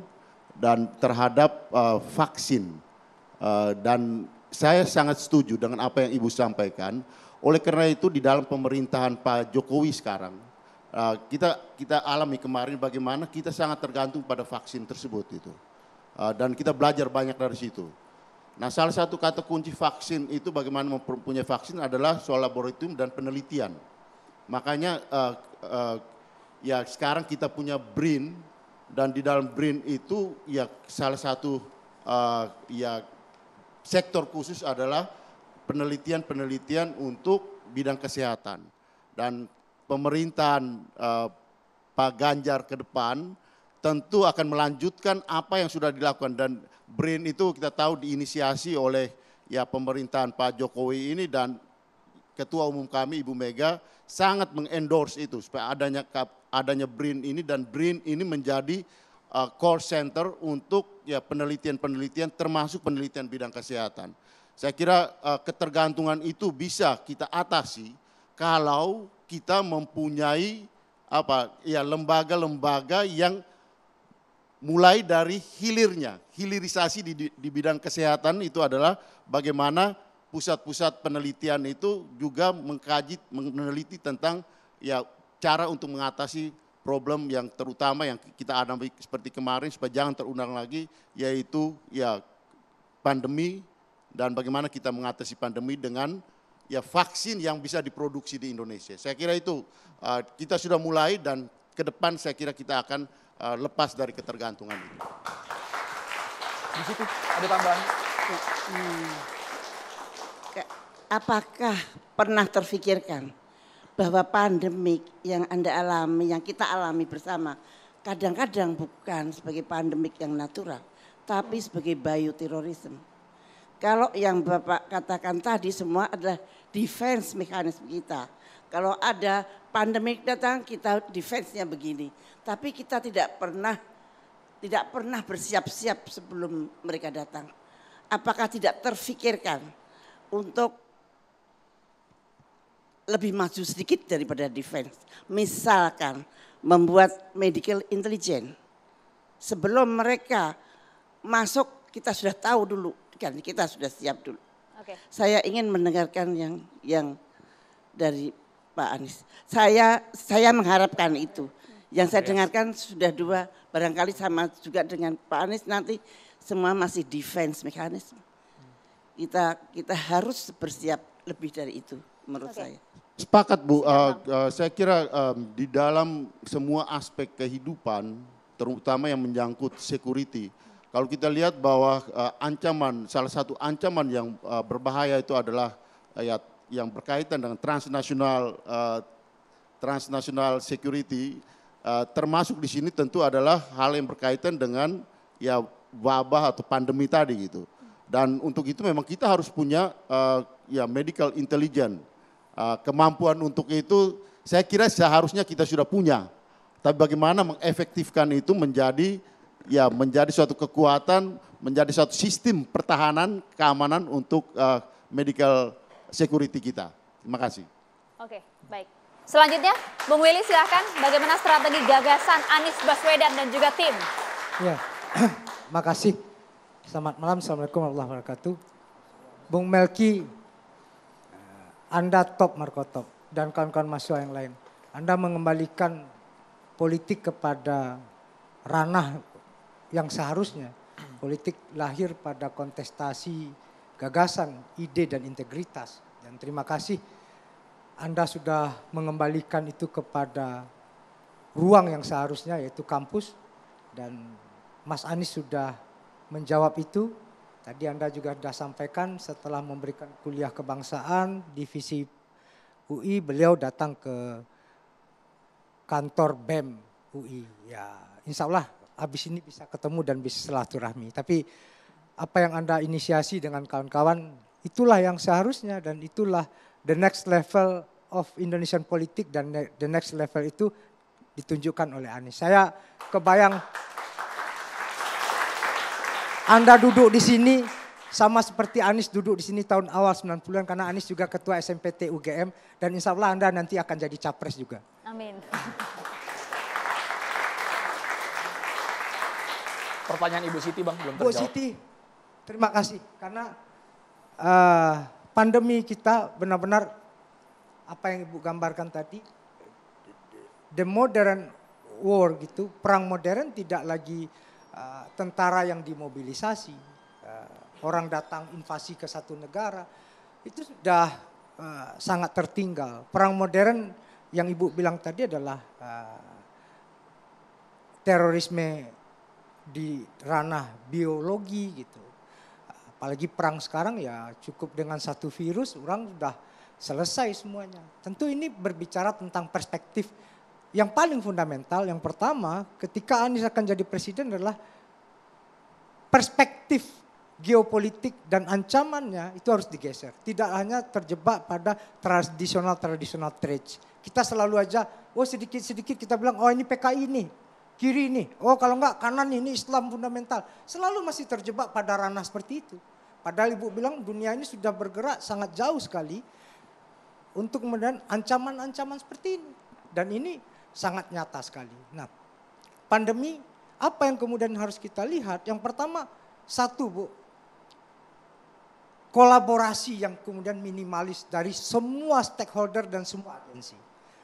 dan terhadap vaksin. Dan saya sangat setuju dengan apa yang Ibu sampaikan. Oleh karena itu di dalam pemerintahan Pak Jokowi sekarang, kita alami kemarin bagaimana kita sangat tergantung pada vaksin tersebut itu. Dan kita belajar banyak dari situ. Nah, salah satu kata kunci vaksin itu bagaimana mempunyai vaksin adalah soal laboratorium dan penelitian. Makanya ya sekarang kita punya BRIN dan di dalam BRIN itu ya salah satu ya sektor khusus adalah penelitian-penelitian untuk bidang kesehatan. Dan pemerintahan Pak Ganjar ke depan tentu akan melanjutkan apa yang sudah dilakukan, dan BRIN itu kita tahu diinisiasi oleh ya pemerintahan Pak Jokowi ini, dan Ketua Umum kami Ibu Mega sangat mengendorse itu supaya adanya BRIN ini, dan BRIN ini menjadi core center untuk ya penelitian-penelitian termasuk penelitian bidang kesehatan. Saya kira ketergantungan itu bisa kita atasi kalau kita mempunyai lembaga-lembaga yang mulai dari hilirisasi di bidang kesehatan itu adalah bagaimana pusat-pusat penelitian itu juga meneliti tentang ya cara untuk mengatasi problem yang terutama yang kita alami seperti kemarin supaya jangan terulang lagi, yaitu ya pandemi, dan bagaimana kita mengatasi pandemi dengan ya vaksin yang bisa diproduksi di Indonesia. Saya kira itu kita sudah mulai, dan ke depan saya kira kita akan lepas dari ketergantungan itu. Di situ ada tambahan. Apakah pernah terfikirkan bahwa pandemik yang Anda alami, yang kita alami bersama, kadang-kadang bukan sebagai pandemik yang natural, tapi sebagai bioterorisme. Kalau yang Bapak katakan tadi semua adalah defense mekanisme kita. Kalau ada pandemik datang, kita defense-nya begini. Tapi kita tidak pernah bersiap-siap sebelum mereka datang. Apakah tidak terfikirkan untuk lebih maju sedikit daripada defense? Misalkan membuat medical intelligence. Sebelum mereka masuk, kita sudah tahu dulu, kan kita sudah siap dulu. Saya ingin mendengarkan yang dari Pak Anies. Saya mengharapkan itu. Yang saya dengarkan sudah 2, barangkali sama juga dengan Pak Anies, nanti semua masih defense mekanisme. Kita harus bersiap lebih dari itu menurut saya. Sepakat Bu, saya kira di dalam semua aspek kehidupan, terutama yang menyangkut security, kalau kita lihat bahwa salah satu ancaman yang berbahaya itu adalah yang berkaitan dengan transnational security, termasuk di sini tentu adalah hal yang berkaitan dengan wabah atau pandemi tadi gitu. Dan untuk itu memang kita harus punya medical intelligence. Kemampuan untuk itu saya kira seharusnya kita sudah punya. Tapi bagaimana mengefektifkan itu menjadi suatu kekuatan, menjadi suatu sistem pertahanan, keamanan untuk medical security kita. Terima kasih. Oke, baik. Selanjutnya, Bung Willy silahkan bagaimana strategi gagasan Anies Baswedan dan juga tim. Ya, makasih. Selamat malam, Assalamualaikum warahmatullahi wabarakatuh. Bung Melki, Anda top Markotop dan kawan-kawan mahasiswa yang lain. Anda mengembalikan politik kepada ranah yang seharusnya. Politik lahir pada kontestasi gagasan, ide dan integritas. Dan terima kasih Anda sudah mengembalikan itu kepada ruang yang seharusnya yaitu kampus. Dan Mas Anies sudah menjawab itu. Tadi Anda juga sudah sampaikan setelah memberikan kuliah kebangsaan divisi UI, beliau datang ke kantor BEM UI. Ya, insya Allah habis ini bisa ketemu dan bisa silaturahmi. Tapi apa yang Anda inisiasi dengan kawan-kawan, itulah yang seharusnya dan itulah the next level of Indonesian politik dan the next level itu ditunjukkan oleh Anies. Saya kebayang Anda duduk di sini sama seperti Anies duduk di sini tahun awal 90-an karena Anies juga ketua SMPT UGM dan insya Allah Anda nanti akan jadi capres juga. Amin. Pertanyaan Ibu Siti Bang belum Bu terjawab. Siti, terima kasih karena pandemi kita benar-benar apa yang Ibu gambarkan tadi, the modern war gitu, perang modern tidak lagi tentara yang dimobilisasi, orang datang invasi ke satu negara, itu sudah sangat tertinggal. Perang modern yang Ibu bilang tadi adalah terorisme di ranah biologi gitu. Apalagi perang sekarang ya cukup dengan satu virus orang sudah selesai semuanya. Tentu ini berbicara tentang perspektif yang paling fundamental. Yang pertama ketika Anies akan jadi presiden adalah perspektif geopolitik dan ancamannya itu harus digeser. Tidak hanya terjebak pada tradisional traits. Kita selalu aja, sedikit-sedikit kita bilang, ini PKI nih, kiri nih, kalau enggak kanan ini Islam fundamental. Selalu masih terjebak pada ranah seperti itu. Padahal Ibu bilang dunia ini sudah bergerak sangat jauh sekali untuk kemudian ancaman-ancaman seperti ini. Dan ini sangat nyata sekali. Nah, pandemi apa yang kemudian harus kita lihat? Yang pertama, satu Bu, kolaborasi yang kemudian minimalis dari semua stakeholder dan semua agensi.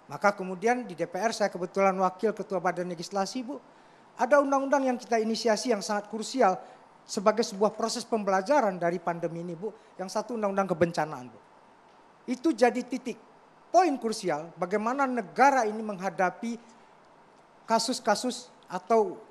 Maka kemudian di DPR saya kebetulan wakil ketua badan legislasi Bu, ada undang-undang yang kita inisiasi yang sangat krusial sebagai sebuah proses pembelajaran dari pandemi ini Bu. Yang satu undang-undang kebencanaan Bu. Itu jadi titik poin krusial bagaimana negara ini menghadapi kasus-kasus atau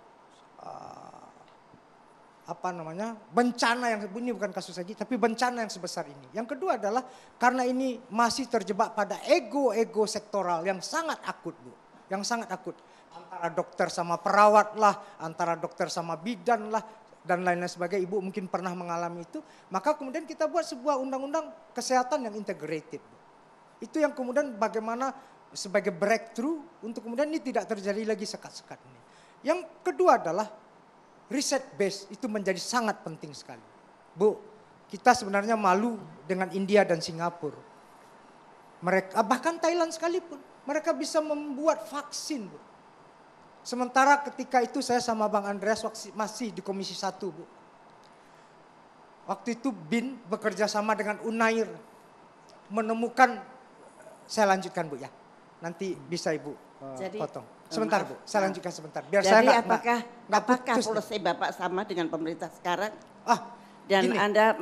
bencana yang ini bukan kasus lagi tapi bencana yang sebesar ini. Yang kedua adalah karena ini masih terjebak pada ego sektoral yang sangat akut Bu. Yang sangat akut. Antara dokter sama perawat lah, antara dokter sama bidan lah dan lain-lain sebagainya. Ibu mungkin pernah mengalami itu. Maka kemudian kita buat sebuah undang-undang kesehatan yang integrated Bu. Itu yang kemudian bagaimana sebagai breakthrough untuk kemudian ini tidak terjadi lagi sekat-sekat ini. Yang kedua adalah riset base itu menjadi sangat penting sekali. Bu, kita sebenarnya malu dengan India dan Singapura. Mereka, bahkan Thailand sekalipun, mereka bisa membuat vaksin Bu. Sementara ketika itu saya sama Bang Andreas masih di Komisi 1 Bu. Waktu itu BIN bekerja sama dengan UNAIR menemukan. Saya lanjutkan Bu ya, nanti bisa Ibu potong. Sebentar Bu, saya lanjutkan sebentar. Biar jadi saya apakah polisi Bapak sama dengan pemerintah sekarang? Dan gini. Anda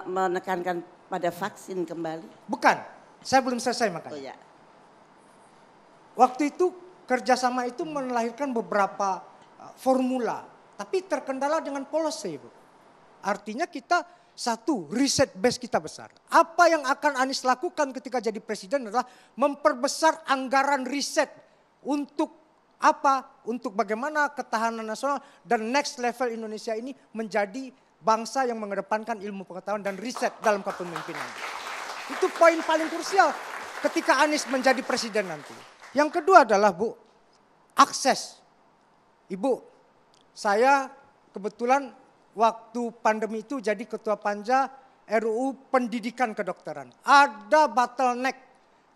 menekankan pada vaksin kembali? Bukan, Saya belum selesai makanya. Oh ya. Waktu itu kerjasama itu melahirkan beberapa formula, tapi terkendala dengan policy, Bu. Artinya kita satu, riset base kita besar. Apa yang akan Anies lakukan ketika jadi presiden adalah memperbesar anggaran riset untuk apa? Untuk bagaimana ketahanan nasional dan next level Indonesia ini menjadi bangsa yang mengedepankan ilmu pengetahuan dan riset dalam kepemimpinan. Itu poin paling krusial ketika Anies menjadi presiden nanti. Yang kedua adalah, Bu, akses. Ibu, saya kebetulan waktu pandemi itu jadi ketua panja RUU pendidikan kedokteran. Ada bottleneck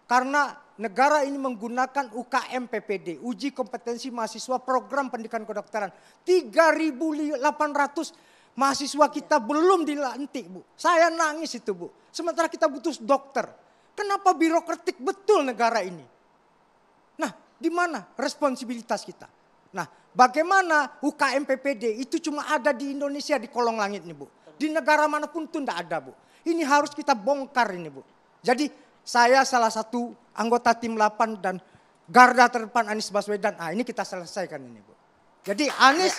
karena negara ini menggunakan UKM PPD, uji kompetensi mahasiswa program pendidikan kedokteran. 3.800 mahasiswa kita belum dilantik, Bu. Saya nangis itu, Bu. Sementara kita butuh dokter. Kenapa birokratik betul negara ini? Nah, di mana responsibilitas kita? Nah, bagaimana UKM PPD itu cuma ada di Indonesia di kolong langit nih, Bu. Di negara manapun itu tidak ada, Bu. Ini harus kita bongkar ini, Bu. Jadi saya salah satu anggota tim 8 dan garda terdepan Anies Baswedan. Ah, ini kita selesaikan ini, Bu. Jadi Anies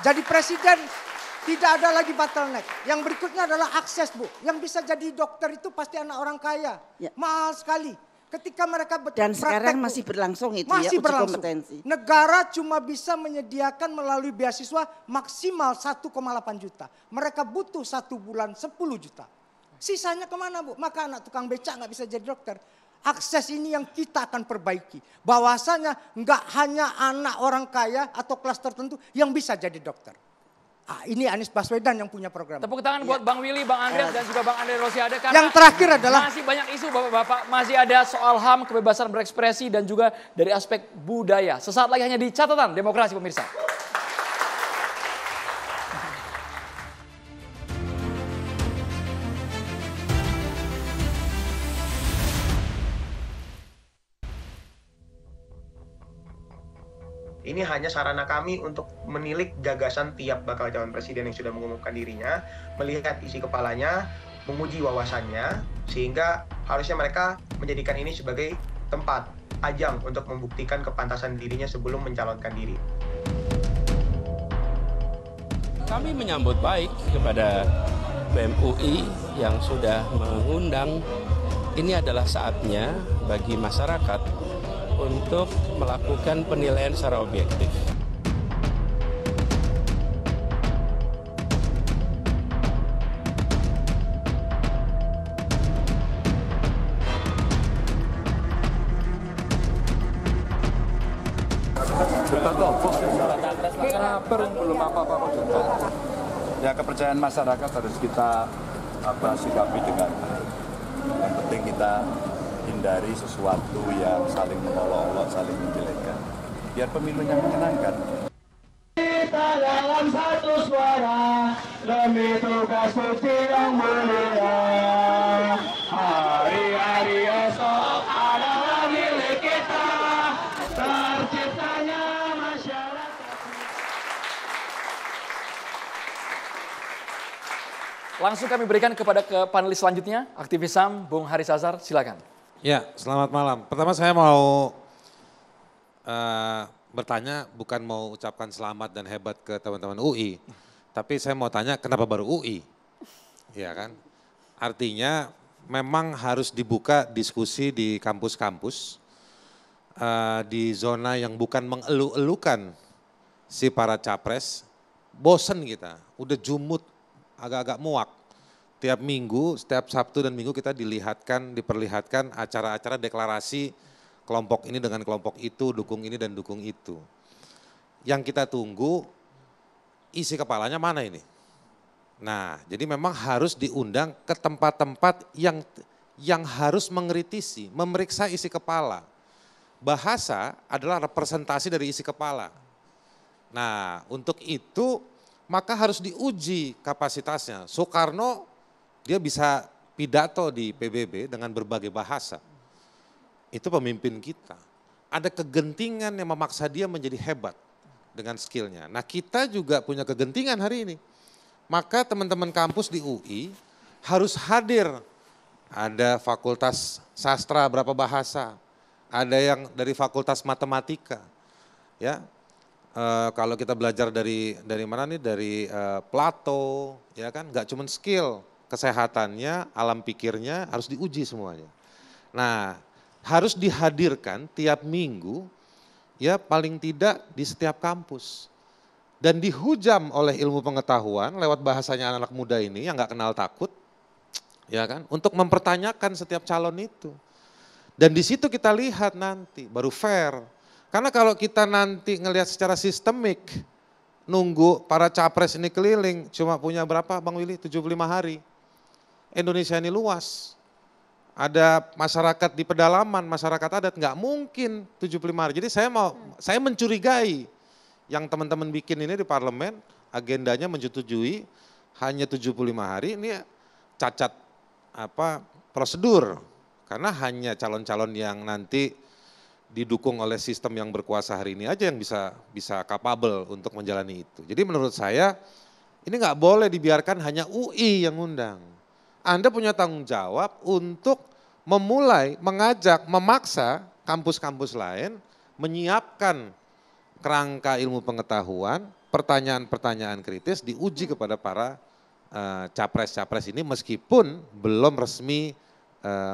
jadi presiden tidak ada lagi bottleneck. Yang berikutnya adalah akses, Bu. Yang bisa jadi dokter itu pasti anak orang kaya. Ya. Mahal sekali. Ketika mereka Dan sekarang masih berlangsung itu masih ya uji berlangsung. kompetensi. Negara cuma bisa menyediakan melalui beasiswa maksimal 1,8 juta. Mereka butuh 1 bulan 10 juta. Sisanya kemana, Bu? Maka anak tukang becak nggak bisa jadi dokter. Akses ini yang kita akan perbaiki. Bahwasanya nggak hanya anak orang kaya atau kelas tertentu yang bisa jadi dokter. Ah, ini Anies Baswedan yang punya program. Tepuk tangan buat Bang Willy, Bang Andreas dan juga Bang Andre Rosiade. Karena yang terakhir adalah masih banyak isu Bapak-Bapak, masih ada soal HAM, kebebasan berekspresi dan juga dari aspek budaya. Sesaat lagi hanya di catatan demokrasi pemirsa. Ini hanya sarana kami untuk menilik gagasan tiap bakal calon presiden yang sudah mengumumkan dirinya, melihat isi kepalanya, menguji wawasannya, sehingga harusnya mereka menjadikan ini sebagai tempat, ajang untuk membuktikan kepantasan dirinya sebelum mencalonkan diri. Kami menyambut baik kepada BEM UI yang sudah mengundang. Ini adalah saatnya bagi masyarakat untuk melakukan penilaian secara objektif. Ya, kepercayaan masyarakat harus kita sikapi dengan yang penting kita hindari sesuatu yang saling mengolok-olok, saling menjelekkan. Biar pemilunya menyenangkan. Kita dalam satu suara demi tugas suci yang mulia. Hari-hari esok adalah milik kita. Terciptanya masyarakat. Langsung kami berikan kepada panelis selanjutnya, aktivis HAM, Bung Haris Azhar, silakan. Ya, selamat malam. Pertama saya mau bertanya, bukan mau ucapkan selamat dan hebat ke teman-teman UI. Tapi saya mau tanya, kenapa baru UI? Ya kan? Artinya memang harus dibuka diskusi di kampus-kampus, di zona yang bukan mengeluh-elukan si para capres. Bosen kita, udah jumut, agak-agak muak. Tiap minggu, setiap Sabtu dan Minggu kita diperlihatkan acara-acara deklarasi kelompok ini dengan kelompok itu, dukung ini dan dukung itu. Yang kita tunggu isi kepalanya mana ini? Nah, jadi memang harus diundang ke tempat-tempat yang harus mengkritisi, memeriksa isi kepala. Bahasa adalah representasi dari isi kepala. Nah, untuk itu maka harus diuji kapasitasnya. Soekarno dia bisa pidato di PBB dengan berbagai bahasa. Itu pemimpin kita. Ada kegentingan yang memaksa dia menjadi hebat dengan skillnya. Nah, kita juga punya kegentingan hari ini. Maka teman-teman kampus di UI harus hadir ada fakultas sastra berapa bahasa, ada yang dari fakultas matematika, ya. Kalau kita belajar dari mana nih, dari Plato, ya kan, nggak cuma skill, kesehatannya, alam pikirnya harus diuji semuanya. Nah, harus dihadirkan tiap minggu, ya paling tidak di setiap kampus. Dan dihujam oleh ilmu pengetahuan lewat bahasanya anak-anak muda ini yang nggak kenal takut, ya kan, untuk mempertanyakan setiap calon itu. Dan di situ kita lihat nanti, baru fair. Karena kalau kita nanti ngelihat secara sistemik, nunggu para capres ini keliling, cuma punya berapa Bang Willy? 75 hari. Indonesia ini luas. Ada masyarakat di pedalaman, masyarakat adat, nggak mungkin 75 hari. Jadi saya mencurigai yang teman-teman bikin ini di parlemen, agendanya menyetujui hanya 75 hari, ini cacat prosedur. Karena hanya calon-calon yang nanti didukung oleh sistem yang berkuasa hari ini aja yang bisa capable untuk menjalani itu. Jadi menurut saya ini nggak boleh dibiarkan hanya UI yang undang. Anda punya tanggung jawab untuk memulai, mengajak, memaksa kampus-kampus lain menyiapkan kerangka ilmu pengetahuan, pertanyaan-pertanyaan kritis diuji kepada para capres-capres ini meskipun belum resmi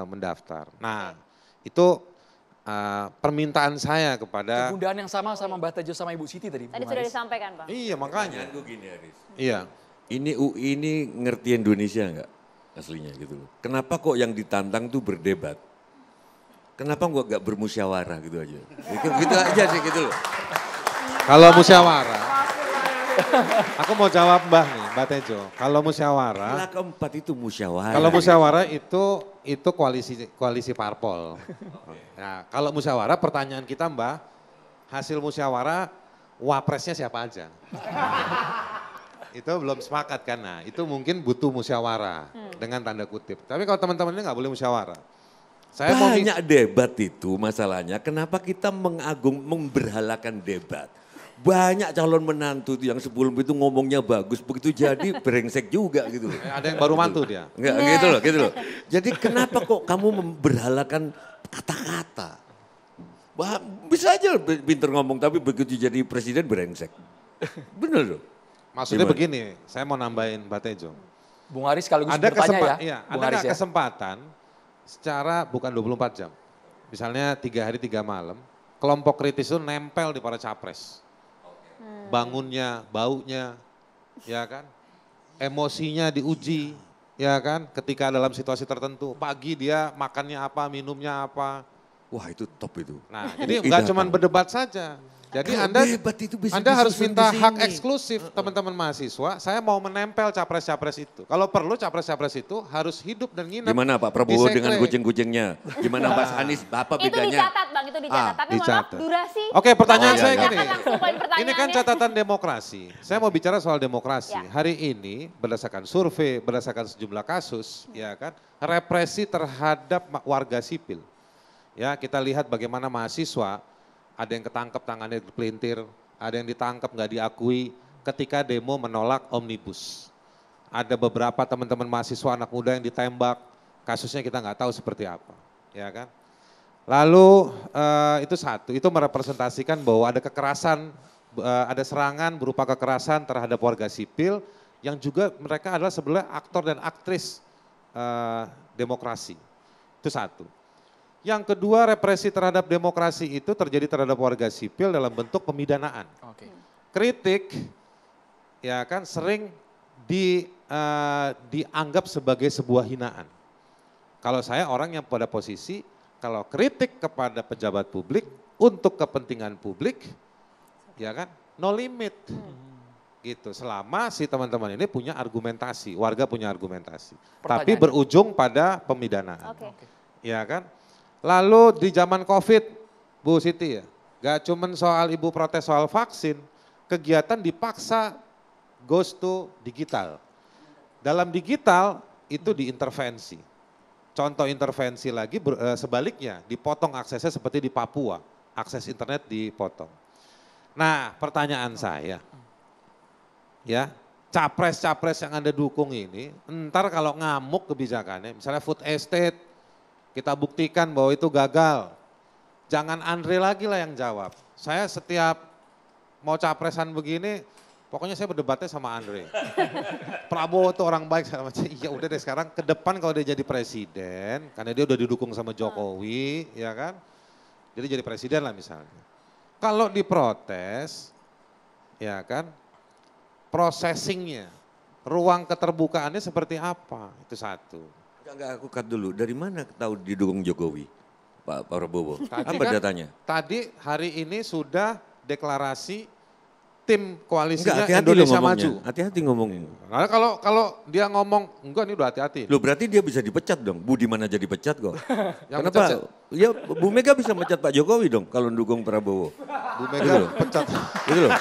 mendaftar. Nah, itu permintaan saya kepada... Kegundahan yang sama Mbak Tejo sama Ibu Siti tadi. Tadi sudah disampaikan, Bang. Iya, makanya. Gini, Aris. Iya. Ini UI ini ngerti Indonesia enggak? Aslinya gitu loh. Kenapa kok yang ditantang tuh berdebat? Kenapa kok enggak bermusyawarah gitu aja? Gitu aja sih gitu loh. Kalau musyawarah, aku mau jawab Mbak Tejo. Kalau musyawarah, keempat itu musyawarah. kalau musyawarah itu koalisi parpol. Nah, kalau musyawarah pertanyaan kita Mbak, hasil musyawarah wapresnya siapa aja? Itu belum sepakat kan, nah itu mungkin butuh musyawarah dengan tanda kutip. Tapi kalau teman-teman ini nggak boleh musyawarah. Banyak debat itu masalahnya, kenapa kita memberhalakan debat? Banyak calon menantu itu yang sebelum itu ngomongnya bagus, begitu jadi brengsek juga gitu. Ada yang baru mantu dia. Enggak gitu loh. Jadi kenapa kok kamu memberhalakan kata-kata? Bisa aja pinter ngomong tapi begitu jadi presiden brengsek. Bener loh. Maksudnya begini, saya mau nambahin Mbak Tejo. Bung Haris sekaligus bertanya ya. Iya, ada kesempatan secara bukan 24 jam. Misalnya 3 hari 3 malam, kelompok kritis itu nempel di para capres. Bangunnya, baunya, ya kan, emosinya diuji, ya kan, ketika dalam situasi tertentu. Pagi dia makannya apa, minumnya apa. Wah itu top itu. Nah jadi nggak cuma berdebat saja. Jadi Anda harus minta hak eksklusif teman-teman mahasiswa, saya mau menempel capres-capres itu. Kalau perlu capres-capres itu harus hidup dan nginep. Gimana Pak Prabowo dengan kucing-kucingnya? Gimana Mas Anies, apa bedanya? Itu dicatat Bang, itu dicatat. Tapi maaf durasi. Oke, pertanyaan saya gini. Ini kan catatan demokrasi. Saya mau bicara soal demokrasi. Ya. Hari ini berdasarkan survei, berdasarkan sejumlah kasus, ya kan, represi terhadap warga sipil. Ya, kita lihat bagaimana mahasiswa ada yang ketangkep tangannya dipelintir, ada yang ditangkap nggak diakui ketika demo menolak omnibus. Ada beberapa teman-teman mahasiswa anak muda yang ditembak, kasusnya kita nggak tahu seperti apa, ya kan. Lalu itu satu, itu merepresentasikan bahwa ada kekerasan, ada serangan berupa kekerasan terhadap warga sipil yang juga mereka adalah sebenarnya aktor dan aktris demokrasi. Itu satu. Yang kedua, represi terhadap demokrasi itu terjadi terhadap warga sipil dalam bentuk pemidanaan. Kritik, ya kan, sering dianggap sebagai sebuah hinaan. Kalau saya orang yang pada posisi, kalau kritik kepada pejabat publik untuk kepentingan publik, ya kan, no limit. Gitu, selama si teman-teman ini punya argumentasi, warga punya argumentasi. Tapi berujung pada pemidanaan. Ya kan. Lalu di zaman COVID, Bu Siti ya, gak cuman soal ibu protes soal vaksin, kegiatan dipaksa goes to digital. Dalam digital itu diintervensi. Contoh intervensi lagi sebaliknya, dipotong aksesnya seperti di Papua, akses internet dipotong. Nah pertanyaan saya, ya capres-capres yang Anda dukung ini, entar kalau ngamuk kebijakannya, misalnya food estate, kita buktikan bahwa itu gagal. Jangan Andre lagi lah yang jawab. Saya setiap mau capresan begini, pokoknya saya berdebatnya sama Andre. Prabowo tuh orang baik, saya macam iya udah deh sekarang ke depan kalau dia jadi presiden, karena dia udah didukung sama Jokowi, ya kan. Jadi jadi presiden lah misalnya. Kalau diprotes, ya kan, processingnya, ruang keterbukaannya seperti apa, itu satu. Enggak, aku cut dulu, dari mana tahu didukung Jokowi, Pak Prabowo? Apa Kan, datanya? tadi hari ini sudah deklarasi tim koalisinya Enggak, hati-hati Indonesia lo Maju. Hati-hati ngomongin. Nah, kalau dia ngomong, enggak ini udah hati-hati. Loh berarti dia bisa dipecat dong, Budiman aja dipecat kok. Yang Kenapa? pecat Ya Bu Mega bisa mecat Pak Jokowi dong kalau dukung Prabowo. Bu Mega pecat. Gitu loh.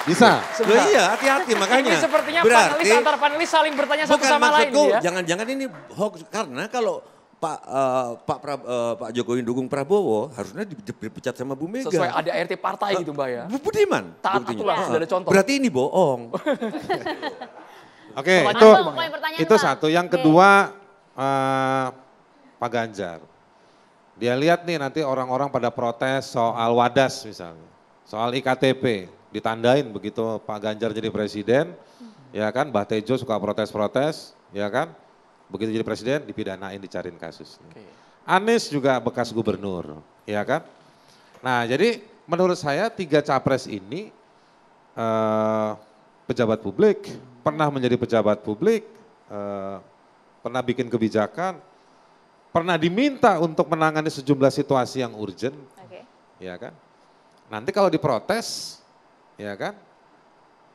Bisa. Loh iya hati-hati makanya. Ini sepertinya berarti, panelis saling bertanya satu bukan sama lain maksudku, ya. jangan-jangan ini hoax karena kalau Pak Jokowi dukung Prabowo harusnya dipecat sama Bu Mega. Sesuai ADART partai gitu Mbak ya. Bu Budiman. Taat buktinya. aturan, sudah ada contoh. Berarti ini bohong. Oke, itu satu. Yang kedua Pak Ganjar. Dia lihat nih nanti orang-orang pada protes soal Wadas misalnya. Soal IKTP. Ditandain begitu Pak Ganjar jadi presiden. Ya kan, Mbah Tejo suka protes-protes. Ya kan. Begitu jadi presiden dipidanain, dicariin kasusnya. Anies juga bekas gubernur. Ya kan. Nah jadi menurut saya 3 capres ini pejabat publik, pernah menjadi pejabat publik, pernah bikin kebijakan, pernah diminta untuk menangani sejumlah situasi yang urgent, ya kan. Nanti kalau diprotes, ya kan,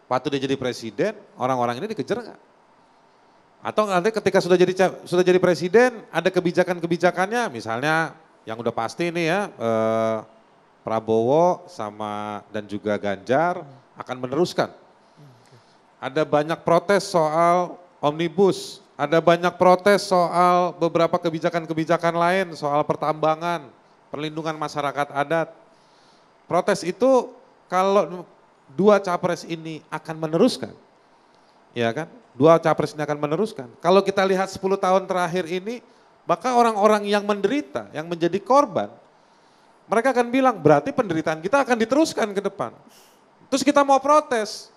waktu dia jadi presiden, orang-orang ini dikejar nggak? Atau nanti ketika sudah jadi presiden, ada kebijakan-kebijakannya, misalnya yang udah pasti nih ya, Prabowo sama dan juga Ganjar akan meneruskan. Ada banyak protes soal omnibus, ada banyak protes soal beberapa kebijakan-kebijakan lain, soal pertambangan, perlindungan masyarakat adat. Protes itu kalau 2 capres ini akan meneruskan, ya kan? 2 capres ini akan meneruskan. Kalau kita lihat 10 tahun terakhir ini, maka orang-orang yang menderita, yang menjadi korban, mereka akan bilang berarti penderitaan kita akan diteruskan ke depan. Terus kita mau protes,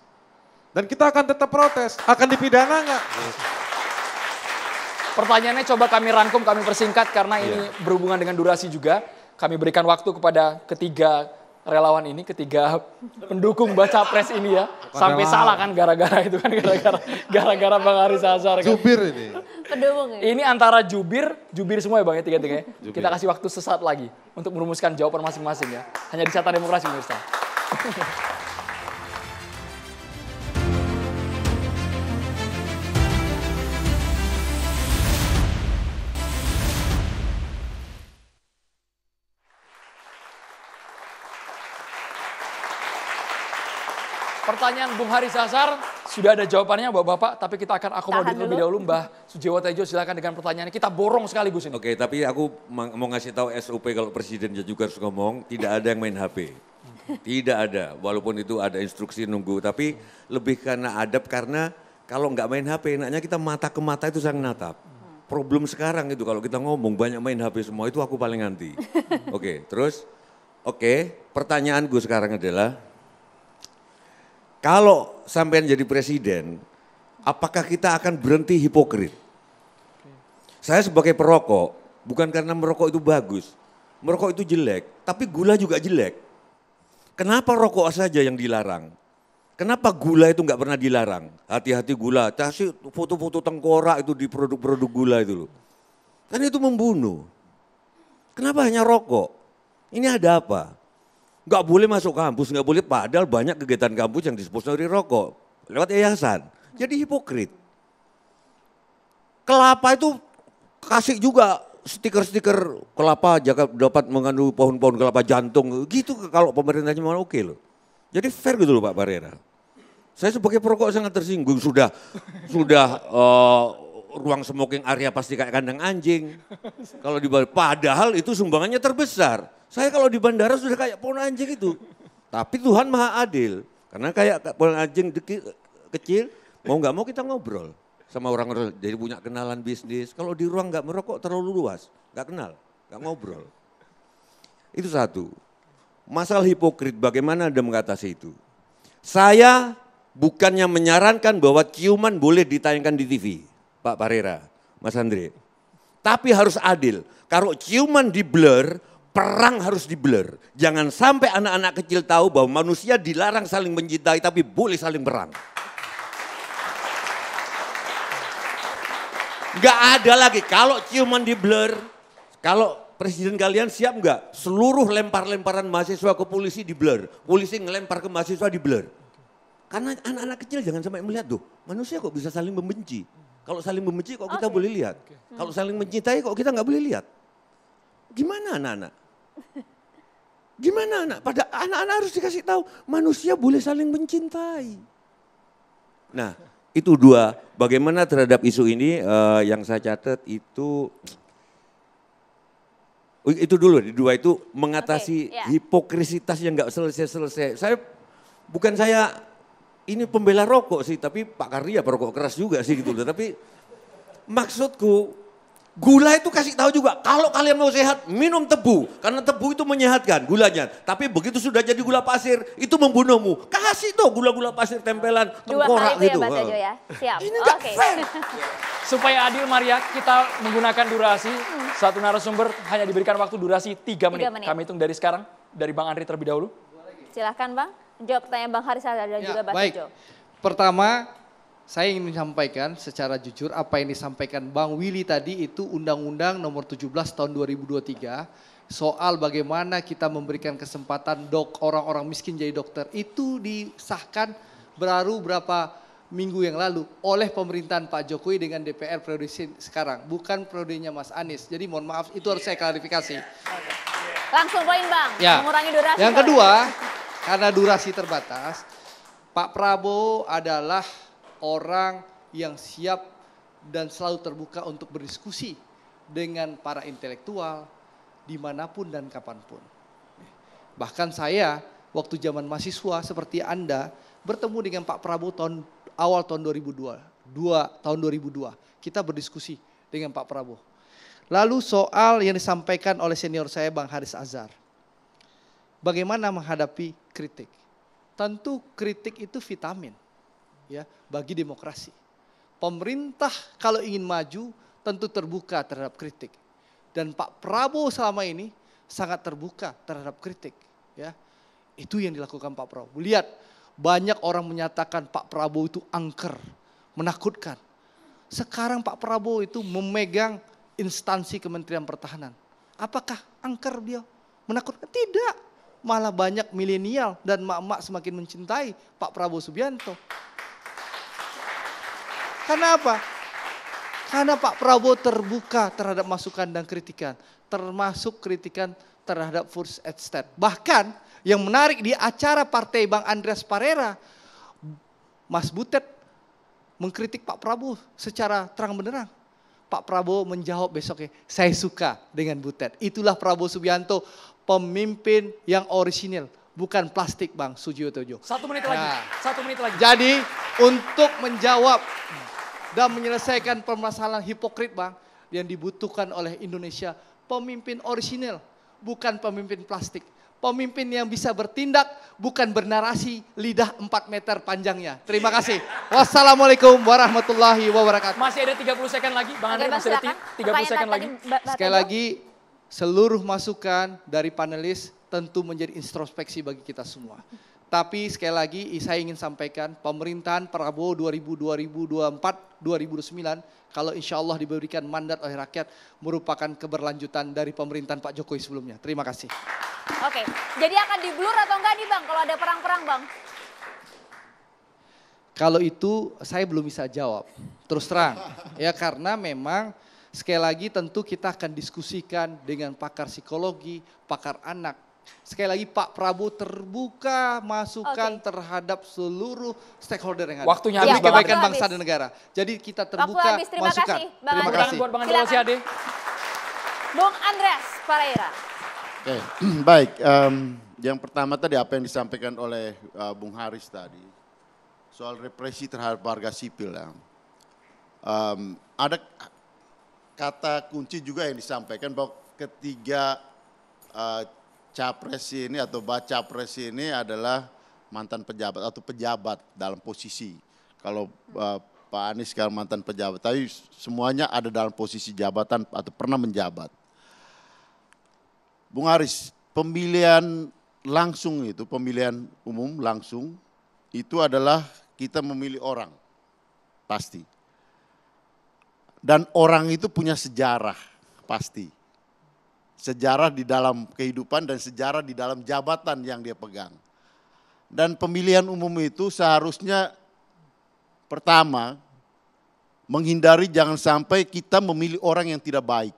dan kita akan tetap protes, akan dipidana nggak? Pertanyaannya coba kami rangkum, kami persingkat karena ini berhubungan dengan durasi juga. Kami berikan waktu kepada ketiga relawan ini, ketiga pendukung baca pres ini ya. Sampai salah kan gara-gara itu kan, gara-gara Bang Haris Azhar kan. Jubir ini. Pendukung Ini antara jubir semua ya Bang ya, tiga-tiganya. Kita kasih waktu sesaat lagi untuk merumuskan jawaban masing-masing ya. Hanya di Carta Demokrasi pemirsa. Pertanyaan Bung Haris Azhar sudah ada jawabannya Bapak-bapak, tapi kita akan akomodir lebih dahulu. Mbah Sujiwo Tejo silakan dengan pertanyaannya. Kita borong sekaligus ini. Oke, tapi aku mau ngasih tahu SOP kalau presidennya juga harus ngomong, tidak ada yang main HP. Tidak ada, walaupun itu ada instruksi nunggu, tapi lebih karena adab, karena kalau nggak main HP, enaknya kita mata ke mata itu saling natap. Problem sekarang itu kalau kita ngomong banyak main HP semua, itu aku paling anti. Oke, terus, pertanyaan gue sekarang adalah, kalau sampean jadi presiden, apakah kita akan berhenti hipokrit? Saya sebagai perokok, bukan karena merokok itu bagus, merokok itu jelek, tapi gula juga jelek. Kenapa rokok saja yang dilarang? Kenapa gula itu nggak pernah dilarang? Hati-hati gula, kasih foto-foto tengkorak itu di produk-produk gula itu loh. Kan itu membunuh. Kenapa hanya rokok? Ini ada apa? Nggak boleh masuk kampus, nggak boleh, padahal banyak kegiatan kampus yang disponsori rokok lewat yayasan. Jadi hipokrit. Kelapa itu kasih juga stiker-stiker kelapa dapat mengandung pohon-pohon kelapa jantung. Gitu kalau pemerintahnya mau oke loh. Jadi fair gitu loh Pak Barera. Saya sebagai perokok sangat tersinggung, sudah ruang smoking area pasti kayak kandang anjing. Kalau di padahal itu sumbangannya terbesar. Saya kalau di bandara sudah kayak pohon anjing itu. Tapi Tuhan Maha Adil. Karena kayak pohon anjing kecil, Mau nggak mau kita ngobrol sama orang-orang, jadi punya kenalan bisnis. Kalau di ruang nggak merokok terlalu luas, nggak kenal, nggak ngobrol. Itu satu. Masalah hipokrit, bagaimana Anda mengatasi itu? Saya bukannya menyarankan bahwa ciuman boleh ditayangkan di TV, Pak Parera, Mas Andre. Tapi harus adil. Kalau ciuman di blur, perang harus di blur. Jangan sampai anak-anak kecil tahu bahwa manusia dilarang saling mencintai tapi boleh saling perang. Gak ada lagi, kalau ciuman di blur, kalau presiden kalian siap nggak? Seluruh lempar-lemparan mahasiswa ke polisi di blur. Polisi ngelempar ke mahasiswa di blur. Karena anak-anak kecil jangan sampai melihat tuh, manusia kok bisa saling membenci. Kalau saling membenci kok kita boleh lihat. Kalau saling mencintai kok kita nggak boleh lihat. Gimana anak-anak? Gimana anak? Pada anak-anak harus dikasih tahu, manusia boleh saling mencintai. Nah, itu dua. Bagaimana terhadap isu ini yang saya catat itu dulu. Di dua itu mengatasi hipokrisitas yang nggak selesai-selesai. Bukan saya ini pembela rokok sih, tapi Pak Kardia perokok keras juga sih gitu. Tapi maksudku gula itu kasih tahu juga, kalau kalian mau sehat minum tebu. Karena tebu itu menyehatkan gulanya. Tapi begitu sudah jadi gula pasir itu membunuhmu. Kasih tuh gula-gula pasir tempelan tengkorak gitu. Dua kali itu ya Mbak Tejo ya, siap. Ini gak fair. Supaya adil Maria, kita menggunakan durasi. Satu narasumber hanya diberikan waktu durasi 3 menit. Kami hitung dari sekarang, dari Bang Andri terlebih dahulu. Silahkan Bang, jawab pertanyaan Bang Haris dan juga Mbak Tejo. Pertama, saya ingin menyampaikan secara jujur apa yang disampaikan Bang Willy tadi itu Undang-Undang nomor 17 tahun 2023 soal bagaimana kita memberikan kesempatan orang-orang miskin jadi dokter itu disahkan baru berapa minggu yang lalu oleh pemerintahan Pak Jokowi dengan DPR periode sekarang, bukan periodenya Mas Anies. Jadi mohon maaf itu harus saya klarifikasi. Langsung poin Bang, mengurangi durasi. Yang kedua, karena durasi terbatas, Pak Prabowo adalah orang yang siap dan selalu terbuka untuk berdiskusi dengan para intelektual dimanapun dan kapanpun. Bahkan saya waktu zaman mahasiswa seperti Anda bertemu dengan Pak Prabowo awal tahun 2002. Kita berdiskusi dengan Pak Prabowo. Lalu soal yang disampaikan oleh senior saya Bang Haris Azhar. Bagaimana menghadapi kritik? Tentu kritik itu vitamin. Ya, bagi demokrasi. Pemerintah kalau ingin maju tentu terbuka terhadap kritik. Dan Pak Prabowo selama ini sangat terbuka terhadap kritik. Ya, itu yang dilakukan Pak Prabowo. Lihat, banyak orang menyatakan Pak Prabowo itu angker, menakutkan. Sekarang Pak Prabowo itu memegang instansi Kementerian Pertahanan. Apakah angker beliau? Menakutkan? Tidak. Malah banyak milenial dan mak-mak semakin mencintai Pak Prabowo Subianto. Kenapa? Karena Pak Prabowo terbuka terhadap masukan dan kritikan. Termasuk kritikan terhadap First Estate. Bahkan yang menarik di acara partai Bang Andreas Parera, Mas Butet mengkritik Pak Prabowo secara terang benderang. Pak Prabowo menjawab besoknya, saya suka dengan Butet. Itulah Prabowo Subianto, pemimpin yang orisinil. Bukan plastik Bang Sujiwotojo. 1 menit lagi, 1 menit lagi. Jadi untuk menjawab dan menyelesaikan permasalahan hipokrit Bang, yang dibutuhkan oleh Indonesia, pemimpin orisinil, bukan pemimpin plastik. Pemimpin yang bisa bertindak, bukan bernarasi lidah 4 meter panjangnya. Terima kasih. Wassalamualaikum warahmatullahi wabarakatuh. Masih ada 30 second lagi, Bang Andri masih ada 30 second lagi. Sekali lagi, seluruh masukan dari panelis tentu menjadi introspeksi bagi kita semua. Tapi sekali lagi saya ingin sampaikan pemerintahan Prabowo 2024-2029 kalau insya Allah diberikan mandat oleh rakyat merupakan keberlanjutan dari pemerintahan Pak Jokowi sebelumnya. Terima kasih. Oke, jadi akan di-blur atau enggak nih Bang kalau ada perang-perang Bang? Kalau itu saya belum bisa jawab, terus terang. Ya karena memang sekali lagi tentu kita akan diskusikan dengan pakar psikologi, pakar anak. Sekali lagi Pak Prabowo terbuka masukan terhadap seluruh stakeholder yang ada. Waktunya habis, kebaikan bangsa dan negara. Jadi kita terbuka Terima masukan. Kasih, Terima kasih. Buat Bang Andreas Rosiade. Bung Andreas Parera. Oke, baik. Yang pertama tadi apa yang disampaikan oleh Bung Haris tadi. soal represi terhadap warga sipil. Ya. Ada kata kunci juga yang disampaikan bahwa ketiga capres ini atau baca pres ini adalah mantan pejabat atau pejabat dalam posisi. Kalau Pak Anies sekarang mantan pejabat, tapi semuanya ada dalam posisi jabatan atau pernah menjabat. Bung Haris, pemilihan langsung itu, pemilihan umum langsung, itu adalah kita memilih orang, pasti. Dan orang itu punya sejarah, pasti. Sejarah di dalam kehidupan dan sejarah di dalam jabatan yang dia pegang. Dan pemilihan umum itu seharusnya pertama, menghindari jangan sampai kita memilih orang yang tidak baik.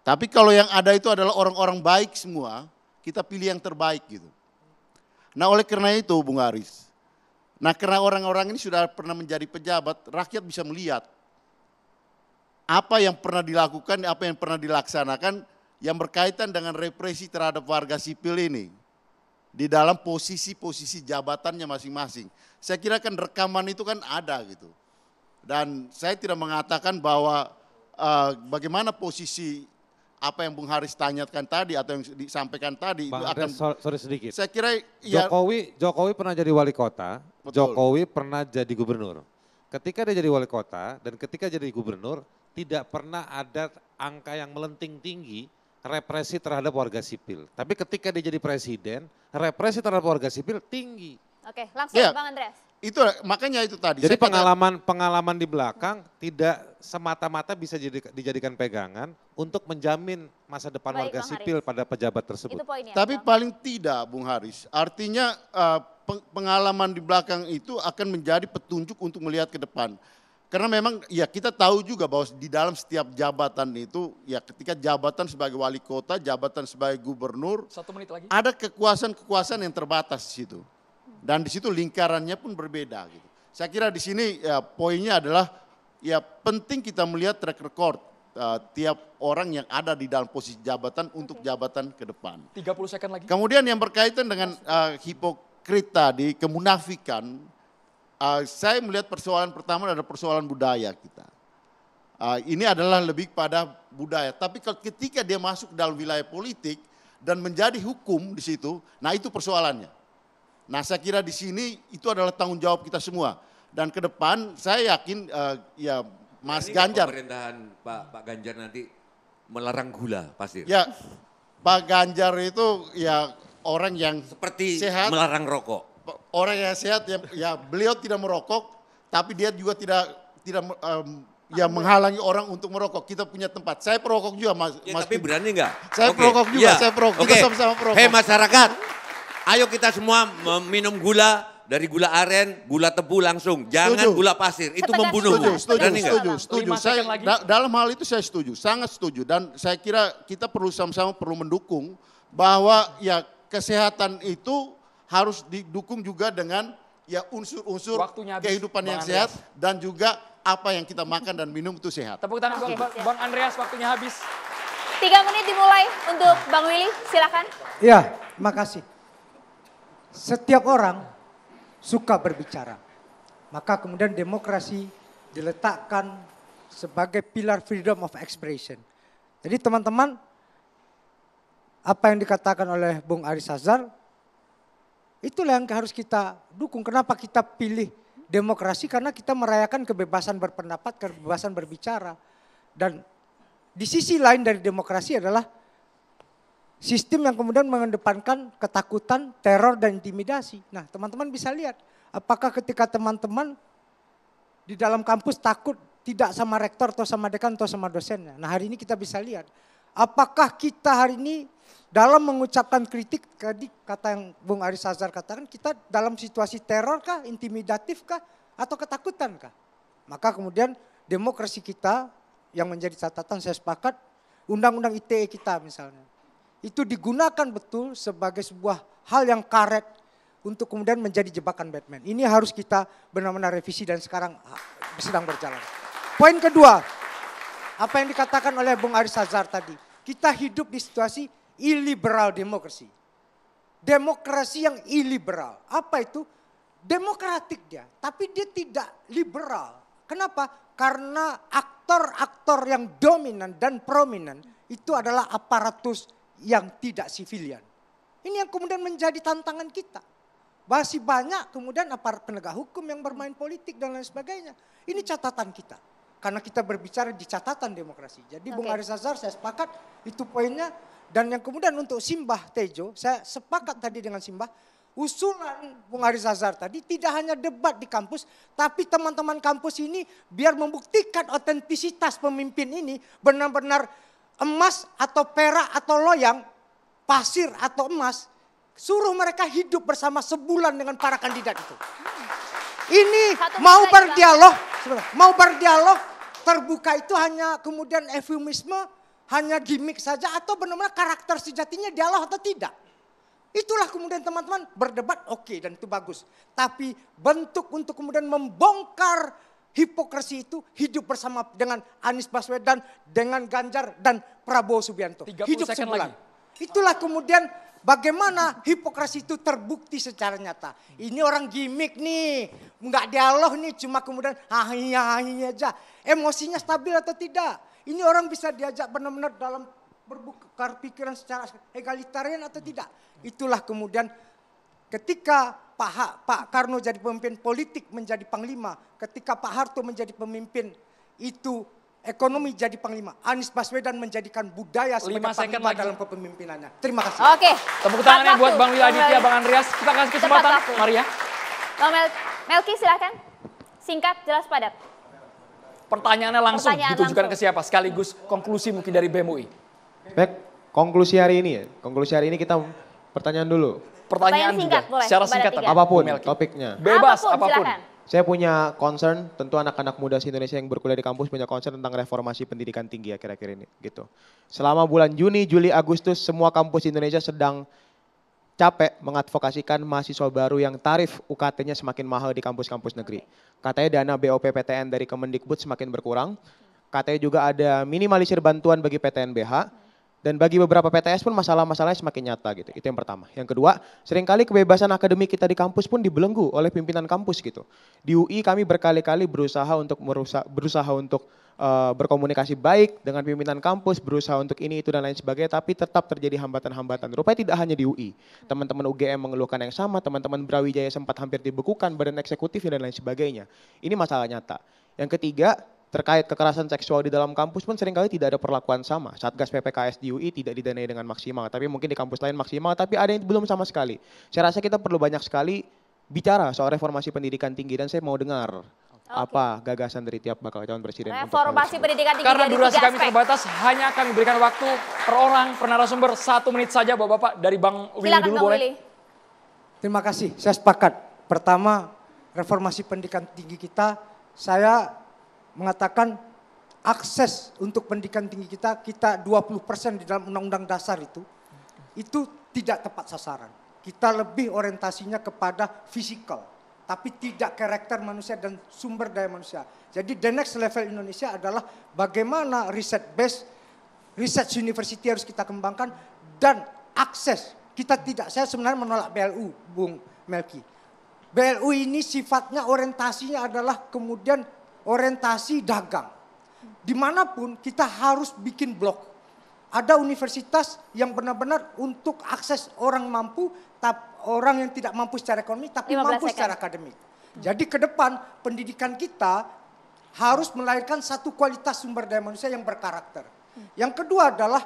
Tapi kalau yang ada itu adalah orang-orang baik semua, kita pilih yang terbaik gitu. Nah oleh karena itu Bung Haris, karena orang-orang ini sudah pernah menjadi pejabat, rakyat bisa melihat apa yang pernah dilakukan, apa yang pernah dilaksanakan yang berkaitan dengan represi terhadap warga sipil ini. Di dalam posisi-posisi jabatannya masing-masing. Saya kira kan rekaman itu kan ada gitu. Dan saya tidak mengatakan bahwa bagaimana posisi apa yang Bung Haris tanyakan tadi atau yang disampaikan tadi Bang itu akan sorry sedikit. Saya kira ya, Jokowi pernah jadi wali kota, betul. Jokowi pernah jadi gubernur. Ketika dia jadi wali kota dan ketika jadi gubernur tidak pernah ada angka yang melenting tinggi represi terhadap warga sipil. Tapi ketika dia jadi presiden, represi terhadap warga sipil tinggi. Oke, langsung Ya. Bang Andreas. itu makanya itu tadi. Jadi saya pengalaman di belakang tidak semata-mata bisa dijadikan pegangan untuk menjamin masa depan Baik, warga Bang sipil pada pejabat tersebut. Itu poinnya. Tapi Bang. paling tidak Bung Haris, artinya pengalaman di belakang itu akan menjadi petunjuk untuk melihat ke depan. Karena memang ya kita tahu juga bahwa di dalam setiap jabatan itu, ya ketika jabatan sebagai wali kota, jabatan sebagai gubernur, 1 menit lagi. ada kekuasaan-kekuasaan yang terbatas di situ. Dan di situ lingkarannya pun berbeda gitu. Saya kira di sini ya, poinnya adalah ya penting kita melihat track record tiap orang yang ada di dalam posisi jabatan untuk jabatan ke depan. 30 second lagi. Kemudian yang berkaitan dengan hipokrit tadi, kemunafikan, saya melihat persoalan pertama adalah persoalan budaya kita. Ini adalah lebih pada budaya. Tapi ketika dia masuk dalam wilayah politik dan menjadi hukum di situ, nah itu persoalannya. Nah saya kira di sini itu adalah tanggung jawab kita semua. Dan ke depan saya yakin ya Mas Ganjar. Pemerintahan Pak Ganjar nanti melarang gula pasti. Ya Pak Ganjar itu ya orang yang seperti sehat, melarang rokok. Orang yang sehat ya beliau tidak merokok, tapi dia juga tidak ya menghalangi orang untuk merokok. Kita punya tempat. Saya perokok juga Mas. Ya, tapi berani nggak? Saya perokok juga, saya perokok. Kita sama-sama perokok. Hei masyarakat, ayo kita semua minum gula dari gula aren, gula tebu langsung. Jangan gula pasir, itu membunuh. Setuju. Saya dalam hal itu saya setuju, sangat setuju. Dan saya kira kita perlu sama-sama mendukung bahwa ya kesehatan itu harus didukung juga dengan ya unsur-unsur kehidupan yang sehat dan juga apa yang kita makan dan minum itu sehat. Tepuk tangan Bang Andreas, waktunya habis. 3 menit dimulai untuk Bang Willy, silakan. Ya, makasih. Setiap orang suka berbicara. Maka kemudian demokrasi diletakkan sebagai pilar freedom of expression. Jadi teman-teman, apa yang dikatakan oleh Bung Haris Azhar, itulah yang harus kita dukung. Kenapa kita pilih demokrasi? Karena kita merayakan kebebasan berpendapat, kebebasan berbicara. Dan di sisi lain dari demokrasi adalah sistem yang kemudian mengedepankan ketakutan, teror, dan intimidasi. Nah teman-teman bisa lihat, apakah ketika teman-teman di dalam kampus takut tidak sama rektor atau sama dekan atau sama dosennya. Nah hari ini kita bisa lihat, apakah kita hari ini dalam mengucapkan kritik, tadi kata yang Bung Haris Azhar katakan, kita dalam situasi teror kah, intimidatif kah, atau ketakutan kah? Maka kemudian demokrasi kita yang menjadi catatan, saya sepakat, undang-undang ITE kita misalnya, itu digunakan betul sebagai sebuah hal yang karet untuk kemudian menjadi jebakan Batman. Ini harus kita benar-benar revisi dan sekarang sedang berjalan. Poin kedua, apa yang dikatakan oleh Bung Haris Azhar tadi, kita hidup di situasi illiberal demokrasi. Demokrasi yang illiberal. Apa itu? demokratik dia, tapi dia tidak liberal. Kenapa? Karena aktor-aktor yang dominan dan prominent itu adalah aparatus yang tidak sivilian. Ini yang kemudian menjadi tantangan kita. Masih banyak kemudian aparat penegak hukum yang bermain politik dan lain sebagainya. Ini catatan kita. Karena kita berbicara di catatan demokrasi. Jadi Bung Haris Azhar saya sepakat itu poinnya. Dan yang kemudian untuk Simbah Tejo, saya sepakat tadi dengan Simbah. Usulan Bung Haris Azhar tadi tidak hanya debat di kampus, tapi teman-teman kampus ini biar membuktikan otentisitas pemimpin ini benar-benar emas atau perak atau loyang, pasir atau emas, suruh mereka hidup bersama sebulan dengan para kandidat itu. Ini mau berdialog terbuka itu hanya kemudian eufemisme, hanya gimmick saja atau benar-benar karakter sejatinya dialog atau tidak. Itulah kemudian teman-teman berdebat oke, dan itu bagus. Tapi bentuk untuk kemudian membongkar hipokrisi itu hidup bersama dengan Anies Baswedan, dengan Ganjar dan Prabowo Subianto. Hidup sebulan. Itulah kemudian bagaimana hipokrisi itu terbukti secara nyata. Ini orang gimmick nih, nggak dialog nih, cuma kemudian ahi aja. Emosinya stabil atau tidak? Ini orang bisa diajak benar-benar dalam bertukar pikiran secara egalitarian atau tidak? Itulah kemudian ketika Pak Karno jadi pemimpin politik menjadi panglima, ketika Pak Harto menjadi pemimpin itu ekonomi jadi panglima, Anies Baswedan menjadikan budaya sebagai panglima dalam kepemimpinannya. Terima kasih. Oke. Tepuk tangannya buat Bang Willy Aditya, Bang Andreas. Kita kasih kesempatan, Maria. Bang Melki silakan. Singkat, jelas, padat. Pertanyaannya langsung ditujukan ke siapa? Sekaligus konklusi mungkin dari BEM UI. Baik, konklusi hari ini ya. Konklusi hari ini kita pertanyaan dulu. Pertanyaan singkat, juga, boleh, secara singkat. Apapun topiknya. Bebas, apapun. Saya punya concern, tentu anak-anak muda Indonesia yang berkuliah di kampus punya concern tentang reformasi pendidikan tinggi akhir-akhir ini. Gitu. Selama bulan Juni, Juli, Agustus, semua kampus Indonesia sedang capek mengadvokasikan mahasiswa baru yang tarif UKT-nya semakin mahal di kampus-kampus negeri. Katanya dana BOP-PTN dari Kemendikbud semakin berkurang. Katanya juga ada minimalisir bantuan bagi PTNBH. Dan bagi beberapa PTS pun masalah-masalahnya semakin nyata gitu. Itu yang pertama. Yang kedua, seringkali kebebasan akademik kita di kampus pun dibelenggu oleh pimpinan kampus gitu. Di UI kami berkali-kali berusaha untuk berkomunikasi baik dengan pimpinan kampus, berusaha untuk ini, itu dan lain sebagainya, tapi tetap terjadi hambatan-hambatan. Rupanya tidak hanya di UI. Teman-teman UGM mengeluhkan yang sama, teman-teman Brawijaya sempat hampir dibekukan, badan eksekutif dan lain sebagainya. Ini masalah nyata. Yang ketiga, terkait kekerasan seksual di dalam kampus pun seringkali tidak ada perlakuan sama. Satgas PPKS di UI tidak didanai dengan maksimal, tapi mungkin di kampus lain maksimal, tapi ada yang belum sama sekali. Saya rasa kita perlu banyak sekali bicara soal reformasi pendidikan tinggi, dan saya mau dengar apa gagasan dari tiap bakal calon presiden. Reformasi pendidikan tinggi. Karena durasi kami terbatas, hanya kami berikan waktu per orang, per narasumber 1 menit saja Bapak-Bapak. Dari Bang Willy dulu Bang boleh. Willy. Terima kasih, saya sepakat. Pertama, reformasi pendidikan tinggi kita, saya mengatakan akses untuk pendidikan tinggi kita 20% di dalam undang-undang dasar itu tidak tepat sasaran. Kita lebih orientasinya kepada fisikal, tapi tidak karakter manusia dan sumber daya manusia. Jadi the next level Indonesia adalah bagaimana research university harus kita kembangkan, dan akses. Saya sebenarnya menolak BLU, Bung Melki. BLU ini sifatnya orientasinya adalah kemudian orientasi dagang. Dimanapun kita harus bikin blok. Ada universitas yang benar-benar untuk akses orang mampu, orang yang tidak mampu secara ekonomi tapi mampu secara akademik. Jadi ke depan pendidikan kita harus melahirkan satu kualitas sumber daya manusia yang berkarakter. Yang kedua adalah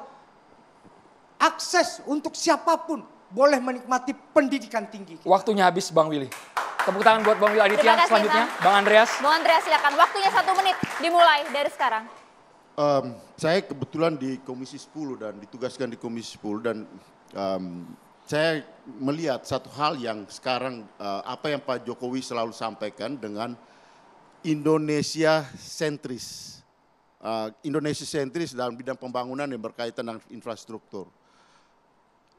akses untuk siapapun boleh menikmati pendidikan tinggi. Waktunya habis Bang Willy. Tepuk tangan buat Bang Willy Aditya. Selanjutnya Bang Andreas. Bang Andreas silakan, waktunya 1 menit dimulai dari sekarang. Saya kebetulan di Komisi 10 dan ditugaskan di Komisi 10 dan saya melihat satu hal yang sekarang apa yang Pak Jokowi selalu sampaikan dengan Indonesia sentris. Indonesia sentris dalam bidang pembangunan yang berkaitan dengan infrastruktur.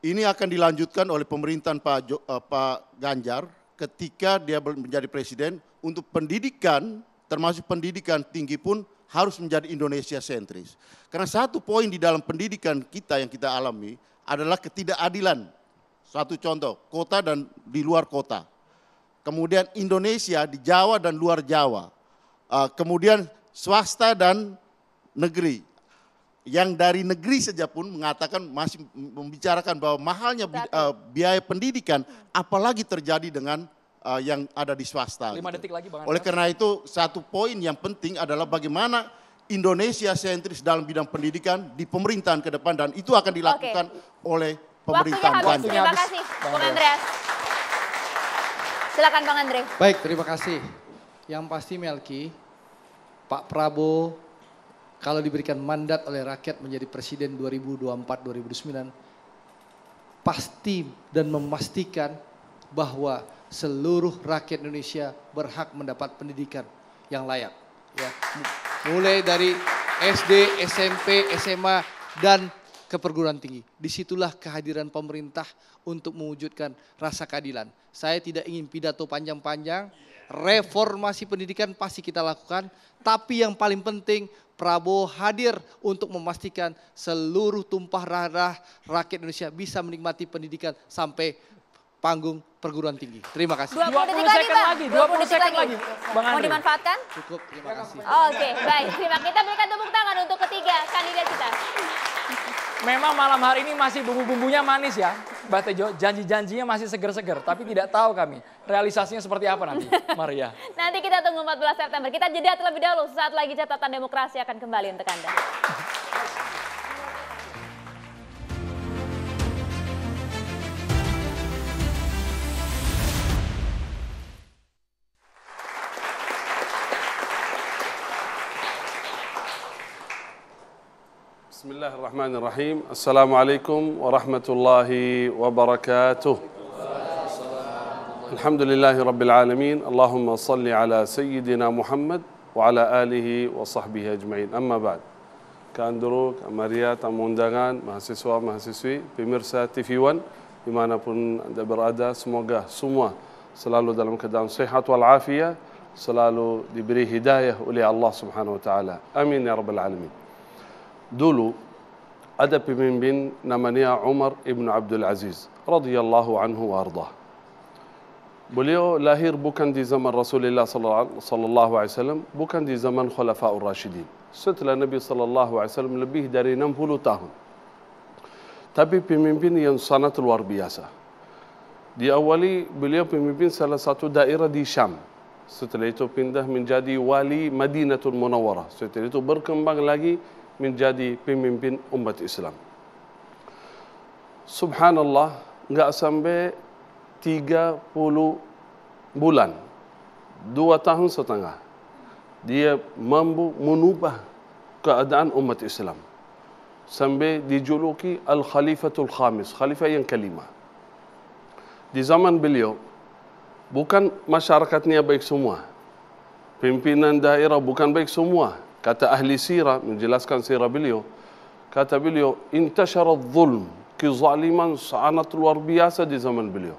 Ini akan dilanjutkan oleh pemerintahan Pak Ganjar ketika dia menjadi presiden, untuk pendidikan, termasuk pendidikan tinggi pun harus menjadi Indonesia sentris. Karena satu poin di dalam pendidikan kita yang kita alami adalah ketidakadilan. Satu contoh, kota dan di luar kota. kemudian Indonesia di Jawa dan luar Jawa, kemudian swasta dan negeri. Yang dari negeri saja pun mengatakan masih membicarakan bahwa mahalnya biaya pendidikan, apalagi terjadi dengan yang ada di swasta. 5 detik lagi Bang Oleh Andreas. karena itu satu poin yang penting adalah bagaimana Indonesia sentris dalam bidang pendidikan di pemerintahan ke depan, dan itu akan dilakukan oleh pemerintahan Waktunya habis. Ganjar. Terima kasih Bung Andreas. Silakan Bang Andre. Baik, terima kasih. Yang pasti Melki, Pak Prabowo kalau diberikan mandat oleh rakyat menjadi presiden 2024-2029, pasti dan memastikan bahwa seluruh rakyat Indonesia berhak mendapat pendidikan yang layak. Ya, mulai dari SD, SMP, SMA, dan ke perguruan tinggi. Disitulah kehadiran pemerintah untuk mewujudkan rasa keadilan. Saya tidak ingin pidato panjang-panjang, reformasi pendidikan pasti kita lakukan, tapi yang paling penting Prabowo hadir untuk memastikan seluruh tumpah darah rakyat Indonesia bisa menikmati pendidikan sampai panggung perguruan tinggi. Terima kasih. 20 detik lagi Bang. 20 second lagi. Bang Mau Andre. dimanfaatkan? Cukup, terima kasih. Oke, baik. Terima kita berikan tepuk tangan untuk ketiga kandidat kita. Memang malam hari ini masih bumbu-bumbunya manis ya, Mbak Tejo. Janji-janjinya masih seger-seger, tapi tidak tahu kami realisasinya seperti apa nanti, Maria. Nanti kita tunggu 14 September. Kita jeda terlebih dahulu. Saat lagi catatan demokrasi akan kembali untuk Anda. Bismillahirrahmanirrahim. Assalamualaikum warahmatullahi wabarakatuh. Alhamdulillahi rabbil alamin. Allahumma salli ala sayyidina Muhammad wa ala alihi wa sahbihi ajma'in. Amma ba'd. Kak Andrew, Kak Maria, tamu undangan, mahasiswa, mahasiswi, pemirsa TV One, dimanapun Anda berada, semoga semua selalu dalam keadaan sehat walafiat, selalu diberi hidayah oleh Allah Subhanahu wa taala. Amin ya rabbal alamin. Dulu ada pemimpin namanya Umar ibn Abdul Aziz radhiyallahu anhu wa ardah. Beliau lahir bukan di zaman Rasulullah sallallahu alaihi wasallam, bukan di zaman Khulafaur Rasyidin. Setelah Nabi sallallahu alaihi wasallam lebih dari 60 tahun. Tapi pemimpin yang sangat luar biasa. Diawali beliau pemimpin salah satu daerah di Syam. Setelah itu pindah menjadi wali Madinatul Munawwarah. Setelah itu berkembang lagi menjadi pemimpin umat Islam. Subhanallah, enggak sampai 30 bulan, 2 tahun setengah, dia mampu mengubah keadaan umat Islam. Sampai dijuluki Al-Khalifatul Khamis, Khalifah yang kelima. Di zaman beliau, bukan masyarakatnya baik semua. Pimpinan daerah bukan baik semua. Kata ahli sirah, menjelaskan sirah beliau, kata beliau, intasyara zulm, kezaliman sangat luar biasa di zaman beliau.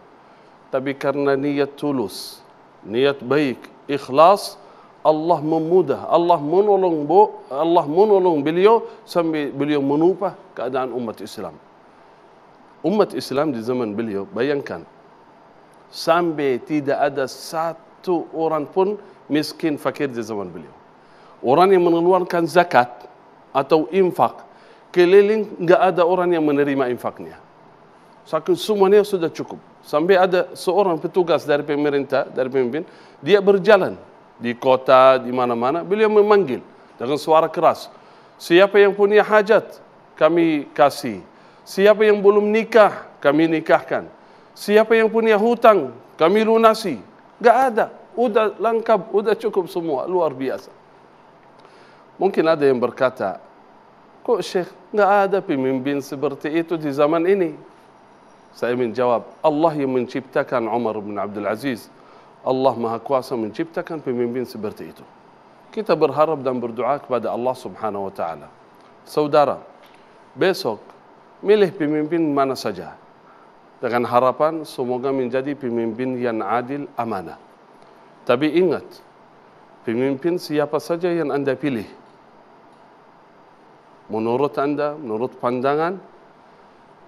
Tapi karena niat tulus, niat baik, ikhlas, Allah memudah, Allah menolong beliau sampai beliau mengubah keadaan umat Islam. Umat Islam di zaman beliau, bayangkan, sampai tidak ada satu orang pun miskin fakir di zaman beliau. Orang yang mengeluarkan zakat atau infak, keliling enggak ada orang yang menerima infaknya. Saking semuanya sudah cukup. Sampai ada seorang petugas dari pemerintah, dari pemimpin, dia berjalan di kota, di mana-mana, beliau memanggil dengan suara keras. Siapa yang punya hajat, kami kasih. Siapa yang belum nikah, kami nikahkan. Siapa yang punya hutang, kami lunasi. Enggak ada, udah lengkap, udah cukup semua, luar biasa. Mungkin ada yang berkata, kok Syekh enggak ada pemimpin seperti itu di zaman ini? Saya menjawab, Allah yang menciptakan Umar bin Abdul Aziz, Allah Maha Kuasa menciptakan pemimpin seperti itu. Kita berharap dan berdoa kepada Allah Subhanahu wa taala. Saudara, besok milih pemimpin mana saja. Dengan harapan semoga menjadi pemimpin yang adil, amanah. Tapi ingat, pemimpin siapa saja yang Anda pilih, menurut Anda, menurut pandangan,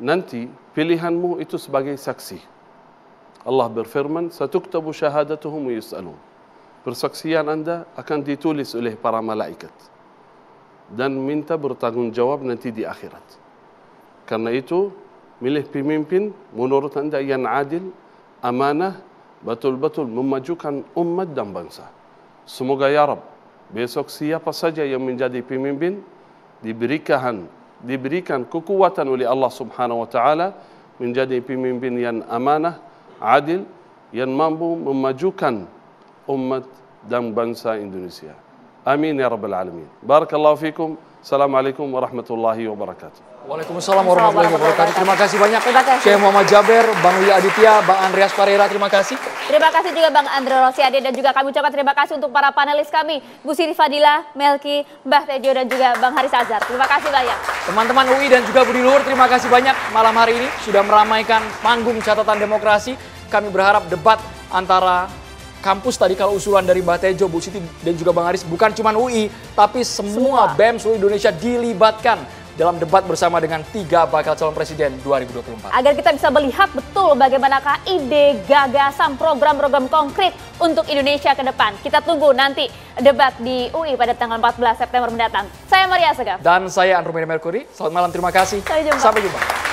nanti pilihanmu itu sebagai saksi. Allah berfirman, "Satuktabu syahadatuhum wa yus'alun." Persaksian Anda akan ditulis oleh para malaikat dan minta bertanggungjawab nanti di akhirat. Karena itu, milih pemimpin menurut Anda yang adil, amanah, betul-betul memajukan umat dan bangsa. Semoga ya Rab, besok siapa saja yang menjadi pemimpin diberikan kekuatan oleh Allah Subhanahu wa taala menjadi pemimpin yang amanah, adil, yang mampu memajukan umat dan bangsa Indonesia. Amin ya rabbal alamin. Barakallahu fikum. Assalamualaikum warahmatullahi wabarakatuh. Waalaikumsalam warahmatullahi wabarakatuh. Terima kasih banyak. Syekh Muhammad Jaber, Bang Wi Aditya, Bang Andreas Pereira, terima kasih. Terima kasih juga Bang Andre Rosiade dan juga kami ucapkan terima kasih untuk para panelis kami, Bu Siti Fadila, Melki, Mbah Tejo dan juga Bang Haris Azhar. Terima kasih banyak. Teman-teman UI dan juga Budi Luhur, terima kasih banyak malam hari ini sudah meramaikan panggung catatan demokrasi. Kami berharap debat antara kampus tadi kalau usulan dari Mbah Tejo, Bu Siti dan juga Bang Haris bukan cuma UI, tapi semua BEM seluruh Indonesia dilibatkan dalam debat bersama dengan 3 bakal calon presiden 2024. Agar kita bisa melihat betul bagaimanakah ide, gagasan, program-program konkret untuk Indonesia ke depan. Kita tunggu nanti debat di UI pada tanggal 14 September mendatang. Saya Maria Segaf. Dan saya Andromeda Mercury. Selamat malam, terima kasih. Sampai jumpa. Sampai jumpa.